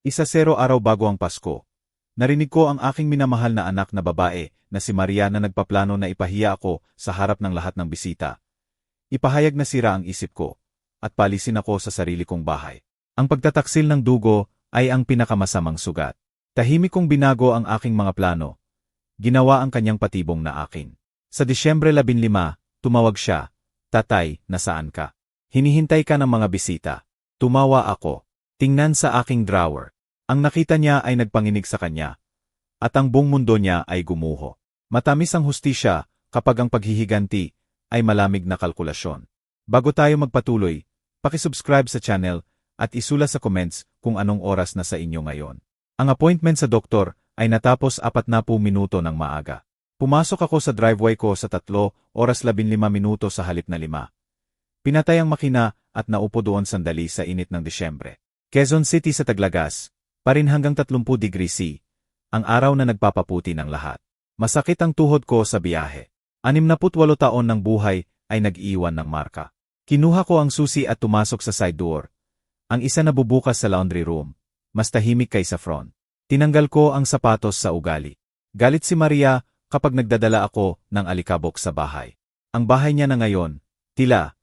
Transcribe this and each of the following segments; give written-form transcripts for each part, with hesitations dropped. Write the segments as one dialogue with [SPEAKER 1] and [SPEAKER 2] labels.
[SPEAKER 1] 1-0 araw bago ang Pasko. Narinig ko ang aking minamahal na anak na babae na si Maria na nagpaplano na ipahiya ako sa harap ng lahat ng bisita. Ipahayag na sira ang isip ko, at palisin ako sa sarili kong bahay. Ang pagtataksil ng dugo ay ang pinakamasamang sugat. Tahimik kong binago ang aking mga plano. Ginawa ang kanyang patibong na akin. Sa Disyembre 15, tumawag siya, "Tatay, nasaan ka?" "Hinihintay ka ng mga bisita." Tumawa ako. Tingnan sa aking drawer. Ang nakita niya ay nagpanginig sa kanya. At ang buong mundo niya ay gumuho. Matamis ang hustisya kapag ang paghihiganti ay malamig na kalkulasyon. Bago tayo magpatuloy, paki-subscribe sa channel at isula sa comments kung anong oras na sa inyo ngayon. Ang appointment sa doktor ay natapos 40 minuto ng maaga. Pumasok ako sa driveway ko sa 3:15 sa halip na 5. Pinatay ang makina at naupo doon sandali sa init ng Disyembre. Quezon City sa Taglagas, pa rin hanggang 30 degrees C, ang araw na nagpapaputi ng lahat. Masakit ang tuhod ko sa biyahe. 68 taon ng buhay ay nag-iwan ng marka. Kinuha ko ang susi at tumasok sa side door. Ang isa na bubukas sa laundry room, mas tahimik kaysa front. Tinanggal ko ang sapatos sa ugali. Galit si Maria kapag nagdadala ako ng alikabok sa bahay. Ang bahay niya na ngayon, tila,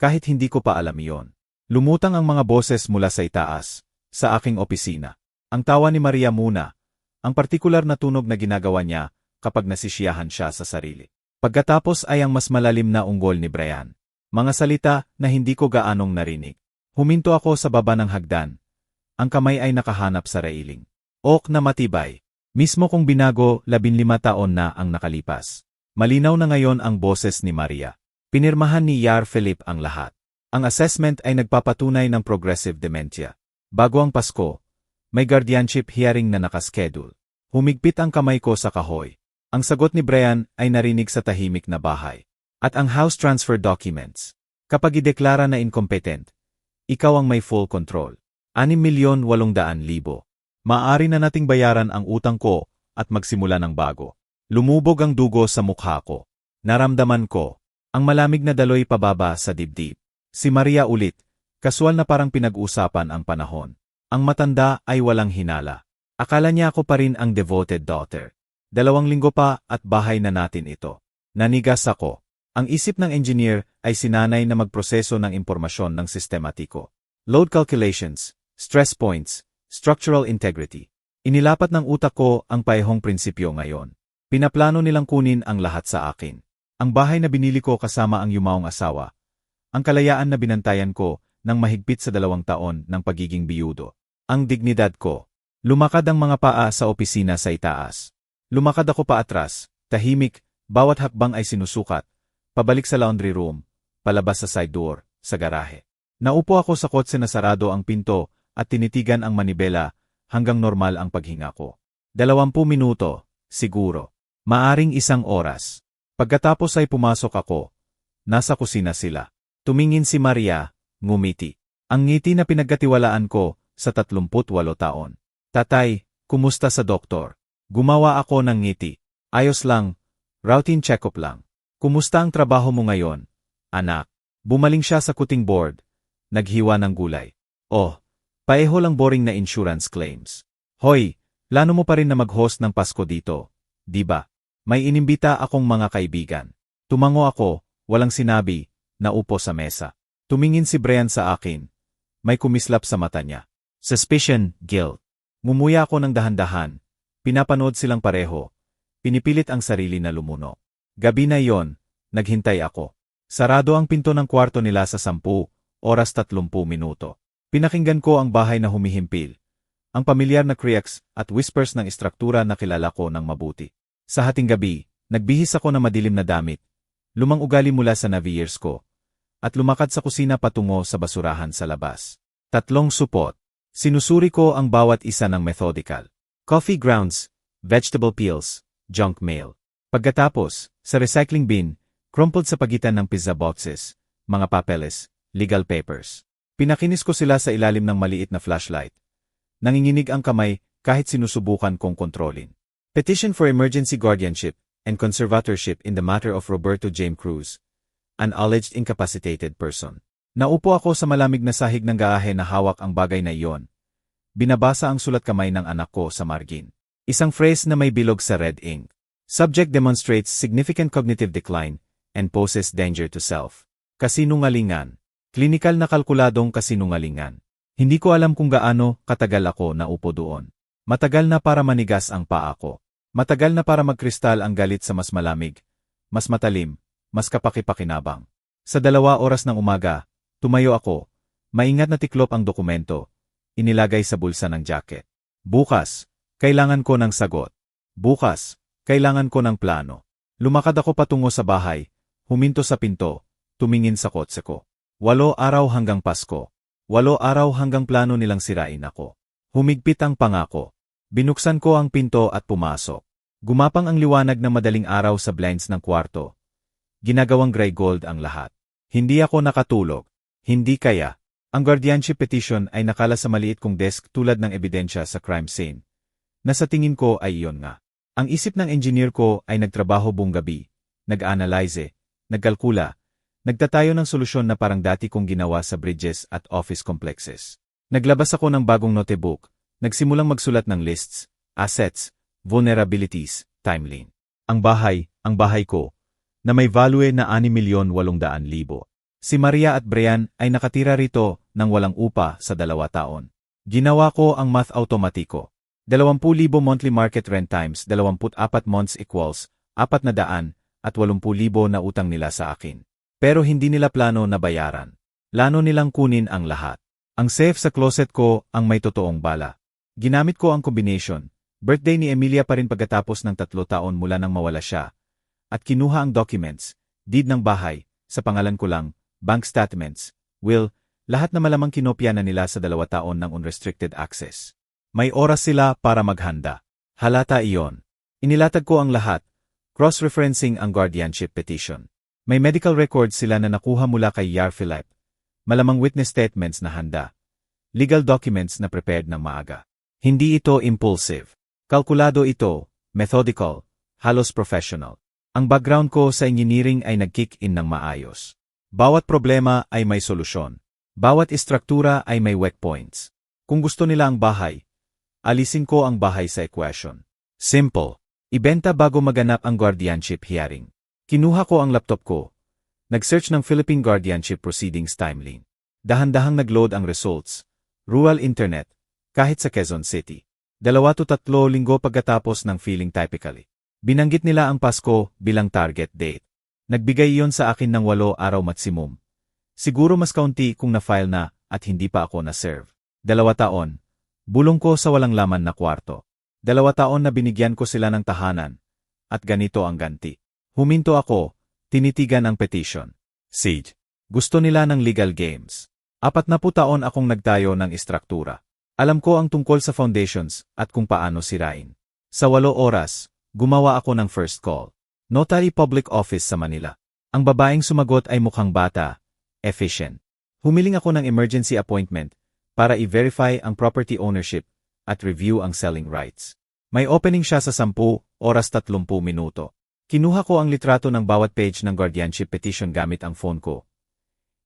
[SPEAKER 1] kahit hindi ko pa alam iyon. Lumutang ang mga boses mula sa itaas, sa aking opisina. Ang tawa ni Maria muna, ang partikular na tunog na ginagawa niya kapag nasisiyahan siya sa sarili. Pagkatapos ay ang mas malalim na unggol ni Brian. Mga salita na hindi ko gaanong narinig. Huminto ako sa baba ng hagdan. Ang kamay ay nakahanap sa railing. Ok na matibay. Mismo kong binago, 15 taon na ang nakalipas. Malinaw na ngayon ang boses ni Maria. Pinirmahan ni Yar Philip ang lahat. Ang assessment ay nagpapatunay ng progressive dementia. Bago ang Pasko, may guardianship hearing na nakaschedule. Humigpit ang kamay ko sa kahoy. Ang sagot ni Brian ay narinig sa tahimik na bahay. At ang house transfer documents. Kapag ideklara na incompetent, ikaw ang may full control. 6,800,000. Maaari na nating bayaran ang utang ko at magsimula ng bago. Lumubog ang dugo sa mukha ko. Naramdaman ko ang malamig na daloy pababa sa dibdib. Si Maria ulit, kaswal na parang pinag-usapan ang panahon. Ang matanda ay walang hinala. Akala niya ako pa rin ang devoted daughter. 2 linggo pa at bahay na natin ito. Nanigas ako. Ang isip ng engineer ay sinanay na magproseso ng impormasyon ng sistematiko. Load calculations, stress points, structural integrity. Inilapat ng utak ko ang paehong prinsipyo ngayon. Pinaplano nilang kunin ang lahat sa akin. Ang bahay na binili ko kasama ang yumaong asawa. Ang kalayaan na binantayan ko ng mahigpit sa 2 taon ng pagiging biyudo. Ang dignidad ko. Lumakad ang mga paa sa opisina sa itaas. Lumakad ako pa atras, tahimik, bawat hakbang ay sinusukat. Pabalik sa laundry room, palabas sa side door, sa garahe. Naupo ako sa kotse na sarado ang pinto at tinitigan ang manibela hanggang normal ang paghinga ko. 20 minuto, siguro. Maaring 1 oras. Pagkatapos ay pumasok ako. Nasa kusina sila. Tumingin si Maria, ngumiti. Ang ngiti na pinagkatiwalaan ko sa 38 taon. "Tatay, kumusta sa doktor?" Gumawa ako ng ngiti. "Ayos lang, routine check-up lang." "Kumusta ang trabaho mo ngayon, anak?" Bumaling siya sa cutting board. Naghiwa ng gulay. "Oh, paeho lang boring na insurance claims." "Hoy, plano mo pa rin na mag-host ng Pasko dito, di ba? May inimbita akong mga kaibigan." Tumango ako, walang sinabi, naupo sa mesa. Tumingin si Brian sa akin. May kumislap sa mata niya. Suspicion, guilt. Ngumuya ako ng dahan-dahan. Pinapanood silang pareho. Pinipilit ang sarili na lumuno. Gabi na iyon, naghintay ako. Sarado ang pinto ng kwarto nila sa 10:30 minuto. Pinakinggan ko ang bahay na humihimpil. Ang pamilyar na creaks at whispers ng istruktura na kilala ko ng mabuti. Sa hating gabi, nagbihis ako ng madilim na damit. Lumang ugali mula sa Navy years ko. At lumakad sa kusina patungo sa basurahan sa labas. 3 supot. Sinusuri ko ang bawat isa ng methodical. Coffee grounds, vegetable peels, junk mail. Pagkatapos, sa recycling bin, crumpled sa pagitan ng pizza boxes, mga papeles, legal papers. Pinakinis ko sila sa ilalim ng maliit na flashlight. Nanginginig ang kamay kahit sinusubukan kong kontrolin. Petition for emergency guardianship and conservatorship in the matter of Roberto James Cruz, an alleged incapacitated person. Naupo ako sa malamig na sahig ng garahe na hawak ang bagay na iyon. Binabasa ang sulat kamay ng anak ko sa margin. Isang phrase na may bilog sa red ink. Subject demonstrates significant cognitive decline and poses danger to self. Kasinungalingan. Klinikal na kalkuladong kasinungalingan. Hindi ko alam kung gaano katagal ako naupo doon. Matagal na para manigas ang paa ko. Matagal na para magkristal ang galit sa mas malamig, mas matalim, mas kapaki-pakinabang. Sa 2 oras ng umaga, tumayo ako, maingat na tiklop ang dokumento, inilagay sa bulsa ng jacket. Bukas, kailangan ko ng sagot. Bukas, kailangan ko ng plano. Lumakad ako patungo sa bahay, huminto sa pinto, tumingin sa kotse ko. 8 araw hanggang Pasko. 8 araw hanggang plano nilang sirain ako. Humigpit ang pangako. Binuksan ko ang pinto at pumasok. Gumapang ang liwanag ng madaling araw sa blinds ng kwarto. Ginagawang gray gold ang lahat. Hindi ako nakatulog. Hindi kaya. Ang guardianship petition ay nakala sa maliit kong desk tulad ng ebidensya sa crime scene. Na sa tingin ko ay iyon nga. Ang isip ng engineer ko ay nagtrabaho buong gabi, nag-analyze, nagkalkula, nagtatayo ng solusyon na parang dati kong ginawa sa bridges at office complexes. Naglabas ako ng bagong notebook, nagsimulang magsulat ng lists, assets, vulnerabilities, timeline. Ang bahay ko, na may value na 6,800,000. Si Maria at Brian ay nakatira rito nang walang upa sa 2 taon. Ginawa ko ang math automatiko. 20,000 monthly market rent times 24 months equals 400 at 80,000 na utang nila sa akin. Pero hindi nila plano na bayaran. Plano nilang kunin ang lahat. Ang safe sa closet ko ang may totoong bala. Ginamit ko ang combination. Birthday ni Emilia pa rin pagkatapos ng 3 taon mula nang mawala siya. At kinuha ang documents, deed ng bahay, sa pangalan ko lang, bank statements, will, lahat na malamang kinopya na nila sa 2 taon ng unrestricted access. May oras sila para maghanda. Halata iyon. Inilatag ko ang lahat, cross-referencing ang guardianship petition. May medical records sila na nakuha mula kay Yar Philip. Malamang witness statements na handa. Legal documents na prepared ng maaga. Hindi ito impulsive. Kalkulado ito, methodical, halos professional. Ang background ko sa engineering ay nag-kick in ng maayos. Bawat problema ay may solusyon. Bawat istruktura ay may weak points. Kung gusto nila ang bahay, alisin ko ang bahay sa equation. Simple. Ibenta bago maganap ang guardianship hearing. Kinuha ko ang laptop ko. Nag-search ng Philippine Guardianship Proceedings timeline. Dahan-dahang nag-load ang results. Rural internet, kahit sa Quezon City. 2 to 3 linggo pagkatapos ng feeling typically. Binanggit nila ang Pasko bilang target date. Nagbigay iyon sa akin ng 8 araw maximum. Siguro mas kaunti kung na-file na at hindi pa ako na-serve. 2 taon. Bulong ko sa walang laman na kwarto. 2 taon na binigyan ko sila ng tahanan. At ganito ang ganti. Huminto ako, tinitigan ang petition. Siege. Gusto nila ng legal games. 40 taon akong nagtayo ng istruktura. Alam ko ang tungkol sa foundations at kung paano sirain. Sa 8 oras, gumawa ako ng first call. Notary Public Office sa Manila. Ang babaeng sumagot ay mukhang bata, efficient. Humiling ako ng emergency appointment para i-verify ang property ownership at review ang selling rights. May opening siya sa 10 oras 30 minuto. Kinuha ko ang litrato ng bawat page ng guardianship petition gamit ang phone ko.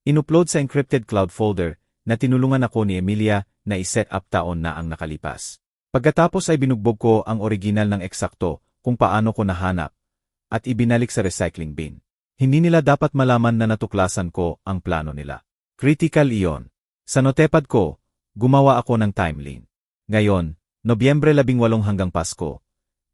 [SPEAKER 1] In-upload sa encrypted cloud folder na tinulungan ako ni Emilia na i-set up taon na ang nakalipas. Pagkatapos ay binugbog ko ang original ng eksakto kung paano ko nahanap at ibinalik sa recycling bin. Hindi nila dapat malaman na natuklasan ko ang plano nila. Critical iyon. Sa notepad ko, gumawa ako ng timeline. Ngayon, Nobyembre 18 hanggang Pasko,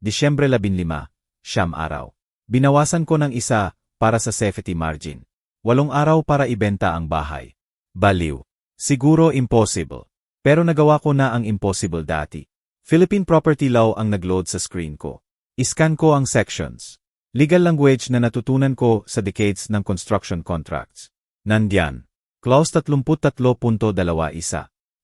[SPEAKER 1] Disyembre 15, 9 araw. Binawasan ko ng isa para sa safety margin. 8 araw para ibenta ang bahay. Baliw. Siguro impossible. Pero nagawa ko na ang impossible dati. Philippine Property Law ang nag-load sa screen ko. Iscan ko ang sections. Legal language na natutunan ko sa decades ng construction contracts. Nandiyan. Clause 33.21.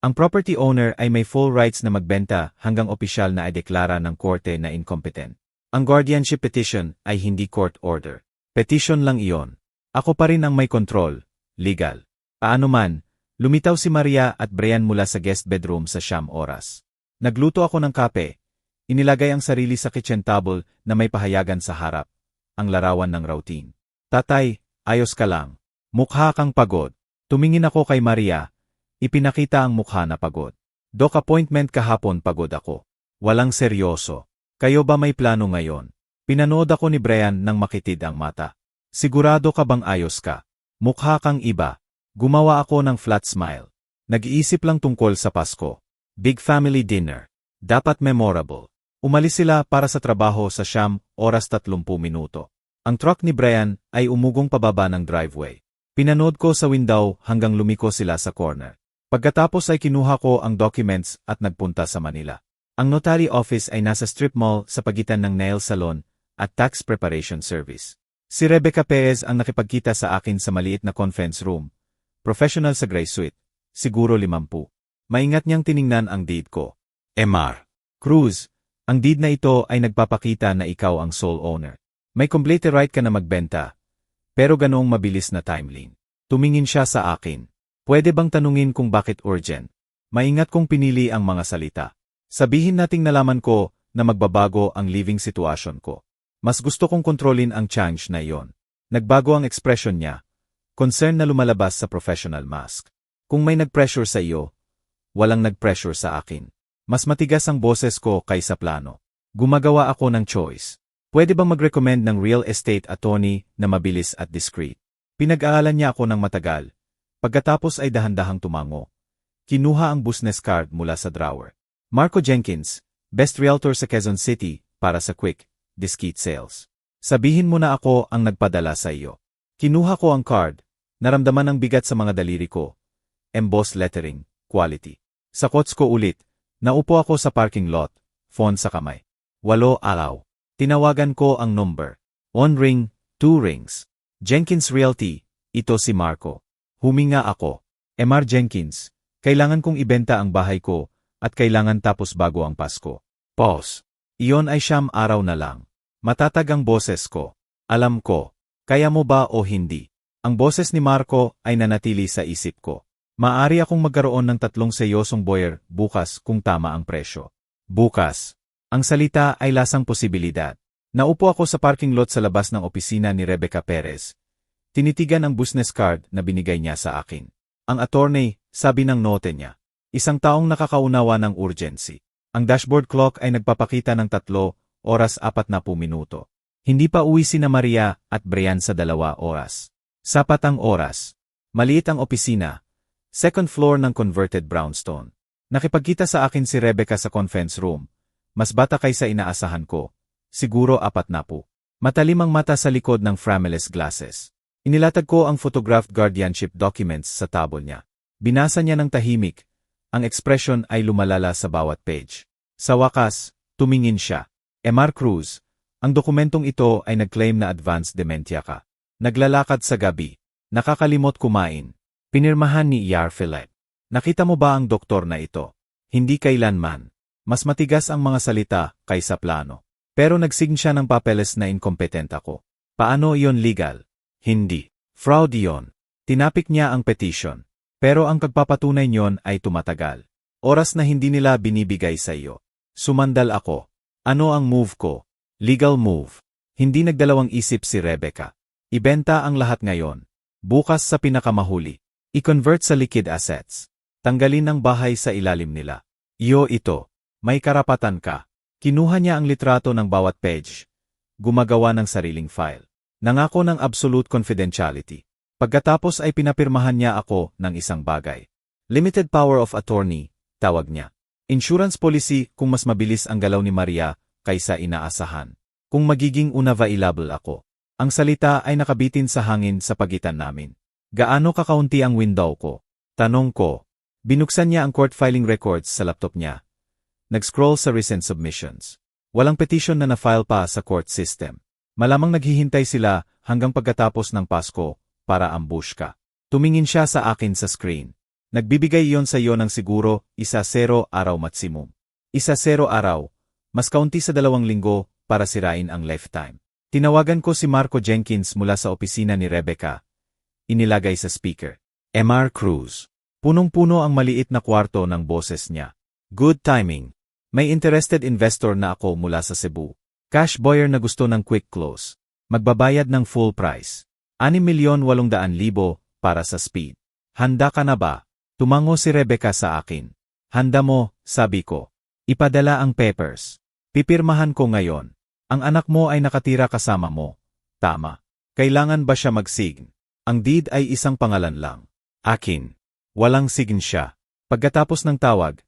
[SPEAKER 1] Ang property owner ay may full rights na magbenta hanggang opisyal na ideklara ng korte na incompetent. Ang guardianship petition ay hindi court order. Petition lang iyon. Ako pa rin ang may control. Legal. Paano man, lumitaw si Maria at Brian mula sa guest bedroom sa 9 oras. Nagluto ako ng kape. Inilagay ang sarili sa kitchen table na may pahayagan sa harap. Ang larawan ng routine. Tatay, ayos ka lang. Mukha kang pagod. Tumingin ako kay Maria. Ipinakita ang mukha na pagod. Doc appointment kahapon, pagod ako. Walang seryoso. Kayo ba may plano ngayon? Pinanood ako ni Brian nang makitid ang mata. Sigurado ka bang ayos ka? Mukha kang iba. Gumawa ako ng flat smile. Nag-iisip lang tungkol sa Pasko. Big family dinner. Dapat memorable. Umalis sila para sa trabaho sa 9:30 minuto. Ang truck ni Brian ay umugong pababa ng driveway. Pinanood ko sa window hanggang lumiko sila sa corner. Pagkatapos ay kinuha ko ang documents at nagpunta sa Manila. Ang notary office ay nasa strip mall sa pagitan ng nail salon at tax preparation service. Si Rebecca Perez ang nakipagkita sa akin sa maliit na conference room. Professional sa gray suite. Siguro 50. Maingat niyang tiningnan ang deed ko. Mr. Cruz, ang deed na ito ay nagpapakita na ikaw ang sole owner. May complete right ka na magbenta. Pero ganoong mabilis na timeline. Tumingin siya sa akin. Pwede bang tanungin kung bakit urgent? Maingat kong pinili ang mga salita. Sabihin nating nalaman ko na magbabago ang living situation ko. Mas gusto kong kontrolin ang change na iyon. Nagbago ang ekspresyon niya. Concern na lumalabas sa professional mask. Kung may nag-pressure sa iyo, walang nag-pressure sa akin. Mas matigas ang boses ko kaysa plano. Gumagawa ako ng choice. Pwede bang mag-recommend ng real estate attorney na mabilis at discreet? Pinag-aaralan niya ako ng matagal. Pagkatapos ay dahan-dahang tumango. Kinuha ang business card mula sa drawer. Marco Jenkins, best realtor sa Quezon City, para sa quick, discreet sales. Sabihin mo na ako ang nagpadala sa iyo. Kinuha ko ang card. Naramdaman ang bigat sa mga daliri ko. Embossed lettering, quality. Sa kots ko ulit. Naupo ako sa parking lot. Phone sa kamay. 8 araw. Tinawagan ko ang number. 1 ring, 2 rings. Jenkins Realty, ito si Marco. Huminga ako. Mr. Jenkins, kailangan kong ibenta ang bahay ko at kailangan tapos bago ang Pasko. Pause. Iyon ay 9 araw na lang. Matatag ang boses ko. Alam ko. Kaya mo ba o hindi? Ang boses ni Marco ay nanatili sa isip ko. Maari akong magkaroon ng 3 seryosong buyer bukas kung tama ang presyo. Bukas. Ang salita ay lasang posibilidad. Naupo ako sa parking lot sa labas ng opisina ni Rebecca Perez. Tinitigan ang business card na binigay niya sa akin. Ang attorney, sabi ng note niya. Isang taong nakakaunawa ng urgency. Ang dashboard clock ay nagpapakita ng 3:40 minuto. Hindi pa uwi sina Maria at Brian sa 2 oras. Sapat ang oras. Maliit ang opisina. Second floor ng converted brownstone. Nakipagkita sa akin si Rebecca sa conference room. Mas bata kaysa inaasahan ko. Siguro 40. Matalim ang mata sa likod ng frameless glasses. Inilatag ko ang photographed guardianship documents sa table niya. Binasa niya ng tahimik. Ang ekspresyon ay lumalala sa bawat page. Sa wakas, tumingin siya. Mr. Cruz, ang dokumentong ito ay nag-claim na advanced dementia ka. Naglalakad sa gabi. Nakakalimot kumain. Pinirmahan ni E.R. Philip. Nakita mo ba ang doktor na ito? Hindi kailanman. Mas matigas ang mga salita kaysa plano. Pero nagsign siya ng papeles na incompetent ako. Paano iyon legal? Hindi. Fraud iyon. Tinapik niya ang petition. Pero ang pagpapatunay niyon ay tumatagal. Oras na hindi nila binibigay sa iyo. Sumandal ako. Ano ang move ko? Legal move. Hindi nagdalawang isip si Rebecca. Ibenta ang lahat ngayon. Bukas sa pinakamahuli. I-convert sa liquid assets. Tanggalin ang bahay sa ilalim nila. Iyo ito. May karapatan ka. Kinuha niya ang litrato ng bawat page. Gumagawa ng sariling file. Nangako ng absolute confidentiality. Pagkatapos ay pinapirmahan niya ako ng isang bagay. Limited power of attorney, tawag niya. Insurance policy kung mas mabilis ang galaw ni Maria kaysa inaasahan. Kung magiging unavailable ako. Ang salita ay nakabitin sa hangin sa pagitan namin. Gaano kakaunti ang window ko? Tanong ko. Binuksan niya ang court filing records sa laptop niya. Nag-scroll sa recent submissions. Walang petition na na-file pa sa court system. Malamang naghihintay sila hanggang pagkatapos ng Pasko para ambush ka. Tumingin siya sa akin sa screen. Nagbibigay iyon sa iyo ng siguro 1-0 araw maximum. 1-0 araw, mas kaunti sa 2 linggo para sirain ang lifetime. Tinawagan ko si Marco Jenkins mula sa opisina ni Rebecca. Inilagay sa speaker. Mr. Cruz. Punong-puno ang maliit na kwarto ng boses niya. Good timing. May interested investor na ako mula sa Cebu. Cash buyer na gusto ng quick close. Magbabayad ng full price. 6,800,000 para sa speed. Handa ka na ba? Tumango si Rebecca sa akin. Handa mo, sabi ko. Ipadala ang papers. Pipirmahan ko ngayon. Ang anak mo ay nakatira kasama mo. Tama. Kailangan ba siya mag-sign? Ang deed ay isang pangalan lang. Akin. Walang sign siya. Pagkatapos ng tawag,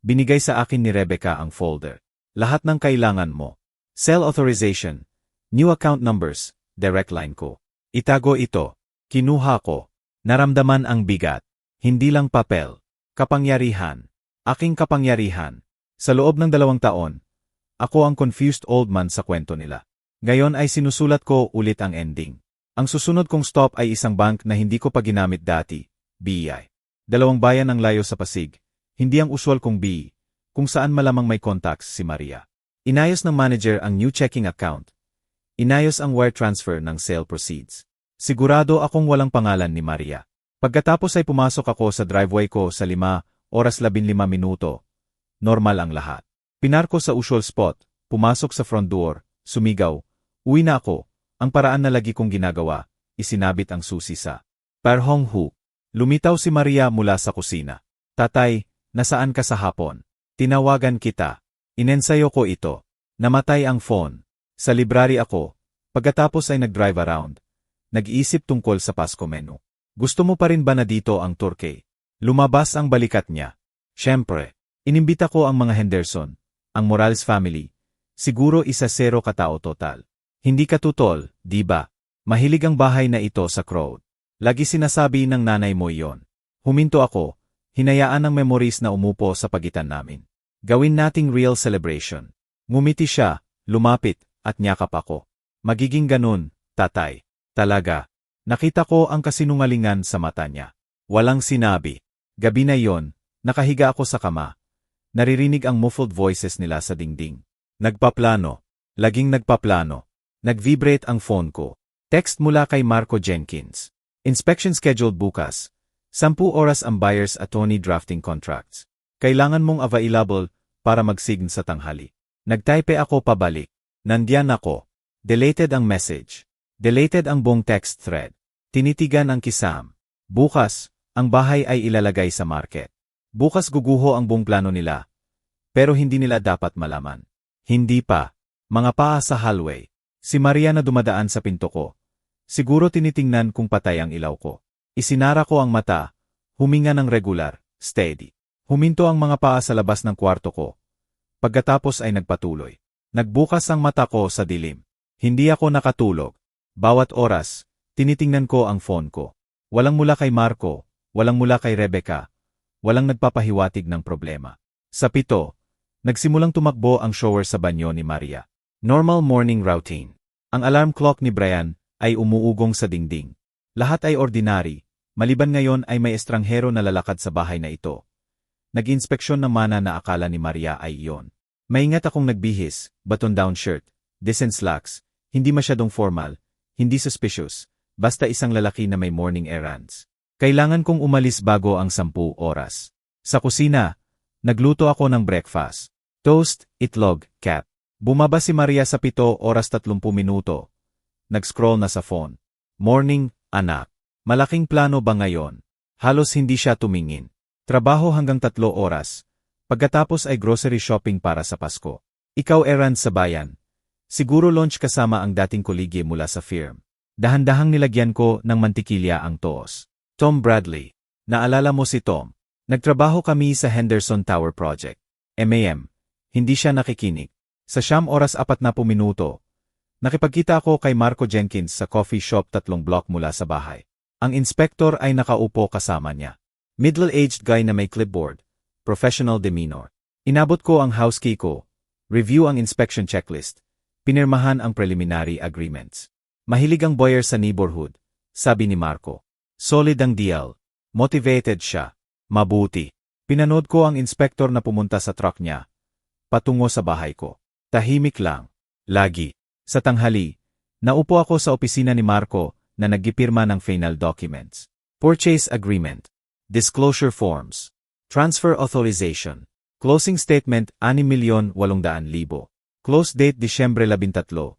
[SPEAKER 1] binigay sa akin ni Rebecca ang folder. Lahat ng kailangan mo. Sale authorization, new account numbers, direct line ko. Itago ito. Kinuha ko. Naramdaman ang bigat. Hindi lang papel. Kapangyarihan. Aking kapangyarihan. Sa loob ng 2 taon, ako ang confused old man sa kwento nila. Ngayon ay sinusulat ko ulit ang ending. Ang susunod kong stop ay isang bank na hindi ko pa ginamit dati, BI. 2 bayan ang layo sa Pasig, hindi ang usual kong BI, kung saan malamang may contacts si Maria. Inayos ng manager ang new checking account. Inayos ang wire transfer ng sale proceeds. Sigurado akong walang pangalan ni Maria. Pagkatapos ay pumasok ako sa driveway ko sa 5:15. Normal ang lahat. Pinarko sa usual spot, pumasok sa front door, sumigaw, uwi na ako, ang paraan na lagi kong ginagawa, isinabit ang susi sa parhong hook. Lumitaw si Maria mula sa kusina. Tatay, nasaan ka sa hapon? Tinawagan kita. Inensayo ko ito. Namatay ang phone. Sa library ako. Pagkatapos ay nag-drive around. Nag-iisip tungkol sa Pasko menu. Gusto mo pa rin ba na dito ang turkey? Lumabas ang balikat niya. Siyempre. Inimbita ko ang mga Henderson, ang Morales family. Siguro 1-0 katao total. Hindi katutol, di ba? Mahilig ang bahay na ito sa crowd. Lagi sinasabi ng nanay mo iyon. Huminto ako, hinayaan ng memories na umupo sa pagitan namin. Gawin nating real celebration. Ngumiti siya, lumapit, at niyakap ako. Magiging ganun, tatay. Talaga. Nakita ko ang kasinungalingan sa mata niya. Walang sinabi. Gabi na yon, nakahiga ako sa kama. Naririnig ang muffled voices nila sa dingding. Nagpaplano. Laging nagpaplano. Nag-vibrate ang phone ko. Text mula kay Marco Jenkins. Inspection scheduled bukas. 10 oras ang buyer's attorney drafting contracts. Kailangan mong available para mag-sign sa tanghali. Nagtype ako pabalik. Nandiyan ako. Deleted ang message. Deleted ang buong text thread. Tinitigan ang kisam. Bukas, ang bahay ay ilalagay sa market. Bukas guguho ang buong plano nila. Pero hindi nila dapat malaman. Hindi pa. Mga paa sa hallway. Si Maria na dumadaan sa pinto ko. Siguro tinitingnan kung patay ang ilaw ko. Isinara ko ang mata. Huminga ng regular, steady. Huminto ang mga paa sa labas ng kwarto ko. Pagkatapos ay nagpatuloy. Nagbukas ang mata ko sa dilim. Hindi ako nakatulog. Bawat oras, tinitingnan ko ang phone ko. Walang mula kay Marco, walang mula kay Rebecca. Walang nagpapahiwatig ng problema. Sa 7, nagsimulang tumakbo ang shower sa banyo ni Maria. Normal morning routine. Ang alarm clock ni Brian ay umuugong sa dingding. Lahat ay ordinary, maliban ngayon ay may estranghero na lalakad sa bahay na ito. Nag-inspeksyon ng mana na akala ni Maria ay iyon. Maingat akong nagbihis, button-down shirt, decent slacks, hindi masyadong formal, hindi suspicious, basta isang lalaki na may morning errands. Kailangan kong umalis bago ang 10 oras. Sa kusina, nagluto ako ng breakfast. Toast, itlog, cap. Bumaba si Maria sa 7:30. Nag-scroll na sa phone. Morning, anak. Malaking plano ba ngayon? Halos hindi siya tumingin. Trabaho hanggang 3 oras. Pagkatapos ay grocery shopping para sa Pasko. Ikaw errands sa bayan. Siguro lunch kasama ang dating kolege mula sa firm. Dahan-dahang nilagyan ko ng mantikilya ang toos. Tom Bradley. Naalala mo si Tom? Nagtrabaho kami sa Henderson Tower Project. MAM. Hindi siya nakikinig. Sa 9:40, nakipagkita ako kay Marco Jenkins sa coffee shop 3 block mula sa bahay. Ang inspektor ay nakaupo kasama niya. Middle-aged guy na may clipboard. Professional demeanor. Inabot ko ang house key ko. Review ang inspection checklist. Pinirmahan ang preliminary agreements. Mahilig ang buyer sa neighborhood, sabi ni Marco. Solid ang deal. Motivated siya. Mabuti. Pinanood ko ang inspektor na pumunta sa truck niya. Patungo sa bahay ko. Tahimik lang. Lagi. Sa tanghali, naupo ako sa opisina ni Marco na naggipirma ng final documents. Purchase agreement. Disclosure forms. Transfer authorization. Closing statement 6,800,000. Close date Disyembre 13.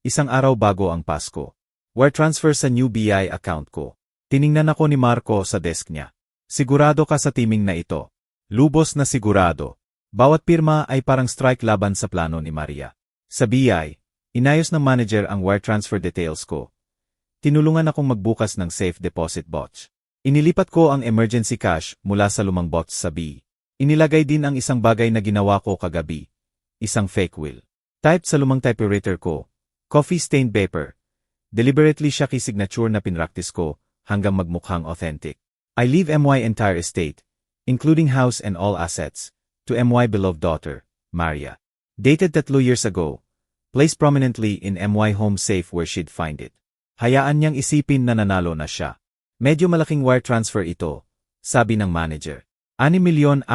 [SPEAKER 1] Isang araw bago ang Pasko. Wire transfer sa new BI account ko. Tiningnan ako ni Marco sa desk niya. Sigurado ka sa timing na ito. Lubos na sigurado. Bawat pirma ay parang strike laban sa plano ni Maria. Sa BI, inayos ng manager ang wire transfer details ko. Tinulungan akong magbukas ng safe deposit box. Inilipat ko ang emergency cash mula sa lumang box sa B. Inilagay din ang isang bagay na ginawa ko kagabi. Isang fake will. Type sa lumang typewriter ko. Coffee-stained paper. Deliberately siya key-signature na pinractice ko hanggang magmukhang authentic. I leave MY entire estate, including house and all assets, to MY beloved daughter, Maria. Dated 3 years ago. Placed prominently in MY home safe where she'd find it. Hayaan niyang isipin na nanalo na siya. Medyo malaking wire transfer ito, sabi ng manager. 6,400,000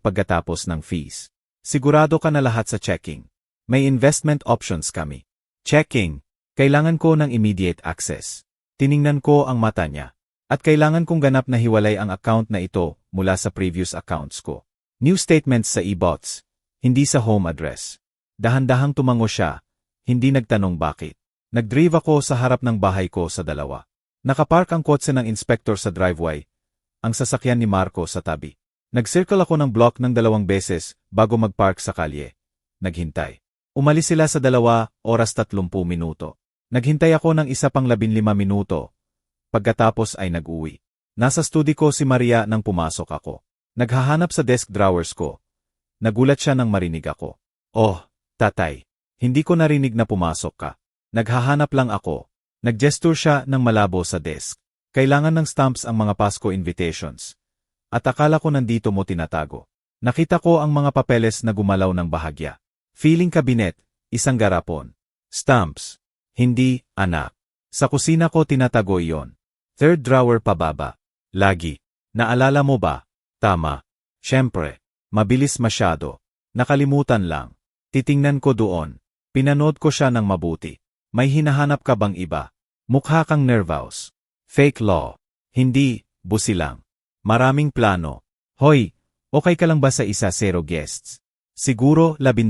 [SPEAKER 1] pagkatapos ng fees. Sigurado ka na lahat sa checking. May investment options kami. Checking. Kailangan ko ng immediate access. Tiningnan ko ang mata niya. At kailangan kong ganap na hiwalay ang account na ito mula sa previous accounts ko. New statements sa e-bots, hindi sa home address. Dahan-dahang tumango siya, hindi nagtanong bakit. Nag-drive ako sa harap ng bahay ko sa dalawa. Nakapark ang kotse ng inspector sa driveway, ang sasakyan ni Marco sa tabi. Nag-circle ako ng block ng 2 beses bago mag-park sa kalye. Naghintay. Umalis sila sa 2 oras 30 minuto. Naghintay ako ng isa pang 15 minuto. Pagkatapos ay nag-uwi. Nasa studio ko si Maria nang pumasok ako. Naghahanap sa desk drawers ko. Nagulat siya nang marinig ako. Oh, tatay. Hindi ko narinig na pumasok ka. Naghahanap lang ako. Nag-gesture siya ng malabo sa desk. Kailangan ng stamps ang mga Pasko invitations. At akala ko nandito mo tinatago. Nakita ko ang mga papeles na gumalaw ng bahagya. Feeling cabinet, isang garapon. Stamps. Hindi, anak. Sa kusina ko tinatago iyon. 3rd drawer pababa. Lagi. Naalala mo ba? Tama. Siyempre. Mabilis masyado. Nakalimutan lang. Titingnan ko doon. Pinanood ko siya ng mabuti. May hinahanap ka bang iba? Mukha kang nervous. Fake law. Hindi, busi lang. Maraming plano. Hoy, okay ka lang ba sa 1-0 guests? Siguro 12.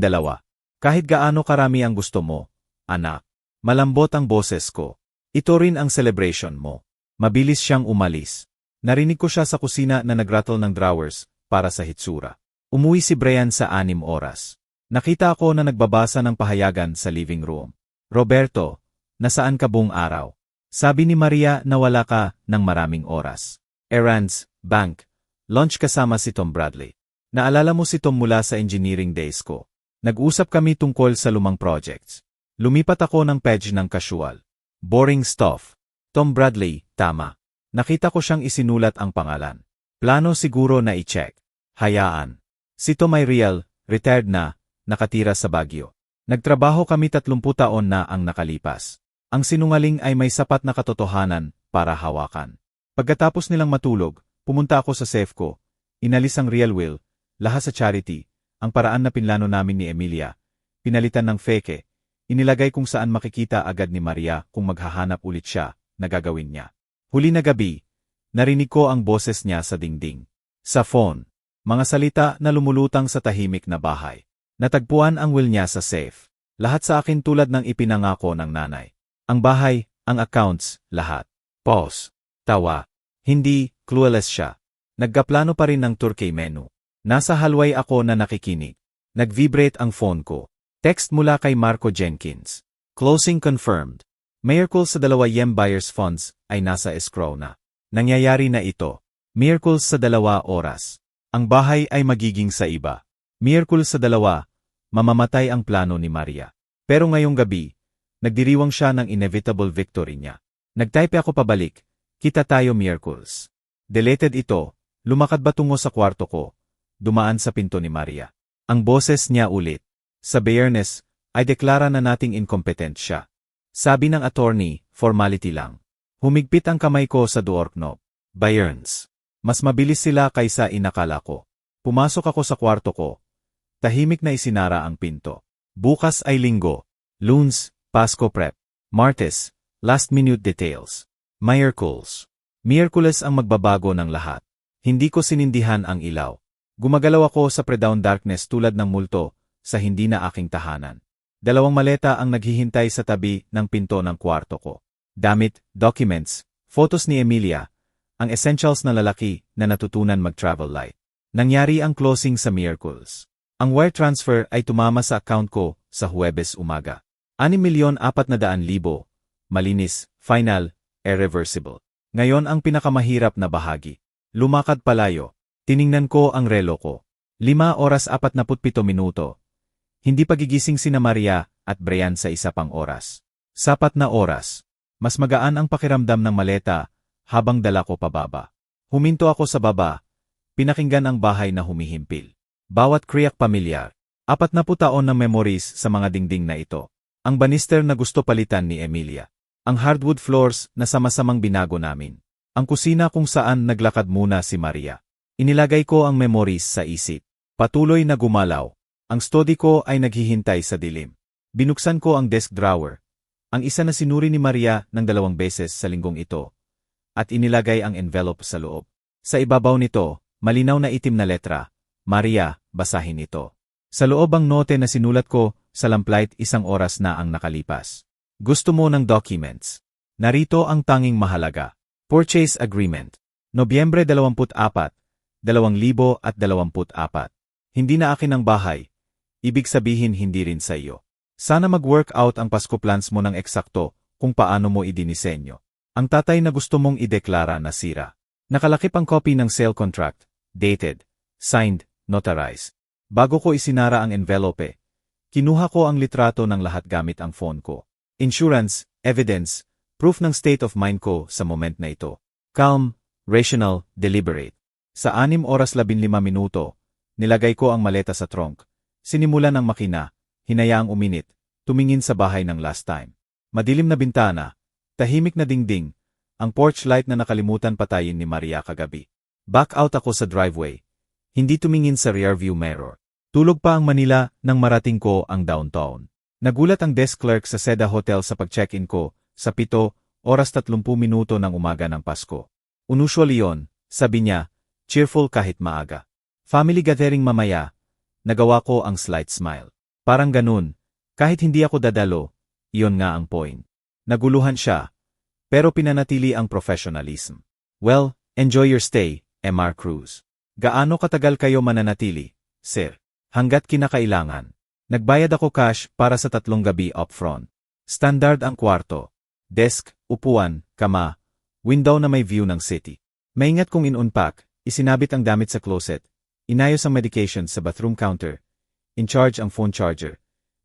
[SPEAKER 1] Kahit gaano karami ang gusto mo, anak. Malambot ang boses ko. Ito rin ang celebration mo. Mabilis siyang umalis. Narinig ko siya sa kusina na nagrattle ng drawers para sa hitsura. Umuwi si Brian sa 6 oras. Nakita ko na nagbabasa ng pahayagan sa living room. Roberto, nasaan ka buong araw? Sabi ni Maria na wala ka ng maraming oras. Errands, bank, lunch kasama si Tom Bradley. Naalala mo si Tom mula sa engineering days ko. Nag-usap kami tungkol sa lumang projects. Lumipat ako ng page ng casual. Boring stuff. Tom Bradley, tama. Nakita ko siyang isinulat ang pangalan. Plano siguro na i-check. Hayaan. Si Tom ay real, retired na, nakatira sa Baguio. Nagtrabaho kami 30 taon na ang nakalipas. Ang sinungaling ay may sapat na katotohanan para hawakan. Pagkatapos nilang matulog, pumunta ako sa safe ko. Inalis ang real will, lahat sa charity, ang paraan na pinlano namin ni Emilia. Pinalitan ng fake. Inilagay kung saan makikita agad ni Maria kung maghahanap ulit siya na gagawin niya. Huli na gabi, narinig ko ang boses niya sa dingding. Sa phone, mga salita na lumulutang sa tahimik na bahay. Natagpuan ang will niya sa safe. Lahat sa akin tulad ng ipinangako ng nanay. Ang bahay, ang accounts, lahat. Pause. Tawa. Hindi, clueless siya. Nagkaplano pa rin ng Turkey menu. Nasa halway ako na nakikinig. Nag-vibrate ang phone ko. Text mula kay Marco Jenkins. Closing confirmed. Miracle sa 2 YEM buyers funds ay nasa escrow na. Nangyayari na ito. Miracle sa 2 oras. Ang bahay ay magiging sa iba. Miracle sa 2, mamamatay ang plano ni Maria. Pero ngayong gabi, nagdiriwang siya ng inevitable victory niya. Nagtype ako pabalik, kita tayo miracles. Deleted ito, lumakad ba tungo sa kwarto ko, dumaan sa pinto ni Maria. Ang boses niya ulit. Sa Bayernes, ay deklara na nating incompetent siya. Sabi ng attorney, formality lang. Humigpit ang kamay ko sa door knob. Bayerns. Mas mabilis sila kaysa inakala ko. Pumasok ako sa kwarto ko. Tahimik na isinara ang pinto. Bukas ay linggo. Lunes, Pasko prep. Martes, last minute details. Miracles. Miyerkules ang magbabago ng lahat. Hindi ko sinindihan ang ilaw. Gumagalaw ako sa pre-dawn darkness tulad ng multo sa hindi na aking tahanan. 2 maleta ang naghihintay sa tabi ng pinto ng kwarto ko. Damit, documents, photos ni Emilia, ang essentials na lalaki na natutunan mag-travel light. Nangyari ang closing sa Miyerkules. Ang wire transfer ay tumama sa account ko sa Huwebes umaga. 6,400,000, malinis, final, irreversible. Ngayon ang pinakamahirap na bahagi. Lumakad palayo. Tiningnan ko ang relo ko. 5:47. Hindi pagigising sina Maria at Brian sa isa pang oras. Sapat na oras. Mas magaan ang pakiramdam ng maleta habang dala ko pababa. Huminto ako sa baba. Pinakinggan ang bahay na humihimpil. Bawat kriyak pamilyar. 40 taon ng memories sa mga dingding na ito. Ang banister na gusto palitan ni Emilia. Ang hardwood floors na sama-samang binago namin. Ang kusina kung saan naglakad muna si Maria. Inilagay ko ang memories sa isip. Patuloy na gumalaw. Ang study ko ay naghihintay sa dilim. Binuksan ko ang desk drawer. Ang isa na sinuri ni Maria ng 2 beses sa linggong ito. At inilagay ang envelope sa loob. Sa ibabaw nito, malinaw na itim na letra. Maria, basahin ito. Sa loob ang note na sinulat ko, sa lamplight 1 oras na ang nakalipas. Gusto mo ng documents. Narito ang tanging mahalaga. Purchase Agreement. Nobyembre 24, 2024. Hindi na akin ang bahay. Ibig sabihin hindi rin sa iyo. Sana mag-work out ang Pasko plans mo ng eksakto kung paano mo idinisenyo. Ang tatay na gusto mong ideklara na sira. Nakalakip ang copy ng sale contract, dated, signed, notarized. Bago ko isinara ang envelope, kinuha ko ang litrato ng lahat gamit ang phone ko. Insurance, evidence, proof ng state of mind ko sa moment na ito. Calm, rational, deliberate. Sa 6:15, nilagay ko ang maleta sa trunk. Sinimulan ang makina, hinayaang uminit, tumingin sa bahay ng last time. Madilim na bintana, tahimik na dingding, ang porch light na nakalimutan patayin ni Maria kagabi. Back out ako sa driveway, hindi tumingin sa rearview mirror. Tulog pa ang Manila nang marating ko ang downtown. Nagulat ang desk clerk sa Seda Hotel sa pag-check-in ko sa 7:30 ng umaga ng Pasko. Unusual iyon, sabi niya, cheerful kahit maaga. Family gathering mamaya. Nagawa ko ang slight smile. Parang ganun, kahit hindi ako dadalo, iyon nga ang point. Naguluhan siya, pero pinanatili ang professionalism. Well, enjoy your stay, Mr. Cruz. Gaano katagal kayo mananatili, sir? Hanggat kinakailangan. Nagbayad ako cash para sa 3 gabi upfront. Standard ang kwarto. Desk, upuan, kama, window na may view ng city. Maingat kong in-unpack, isinabit ang damit sa closet. Inayos ang medication sa bathroom counter. In charge ang phone charger.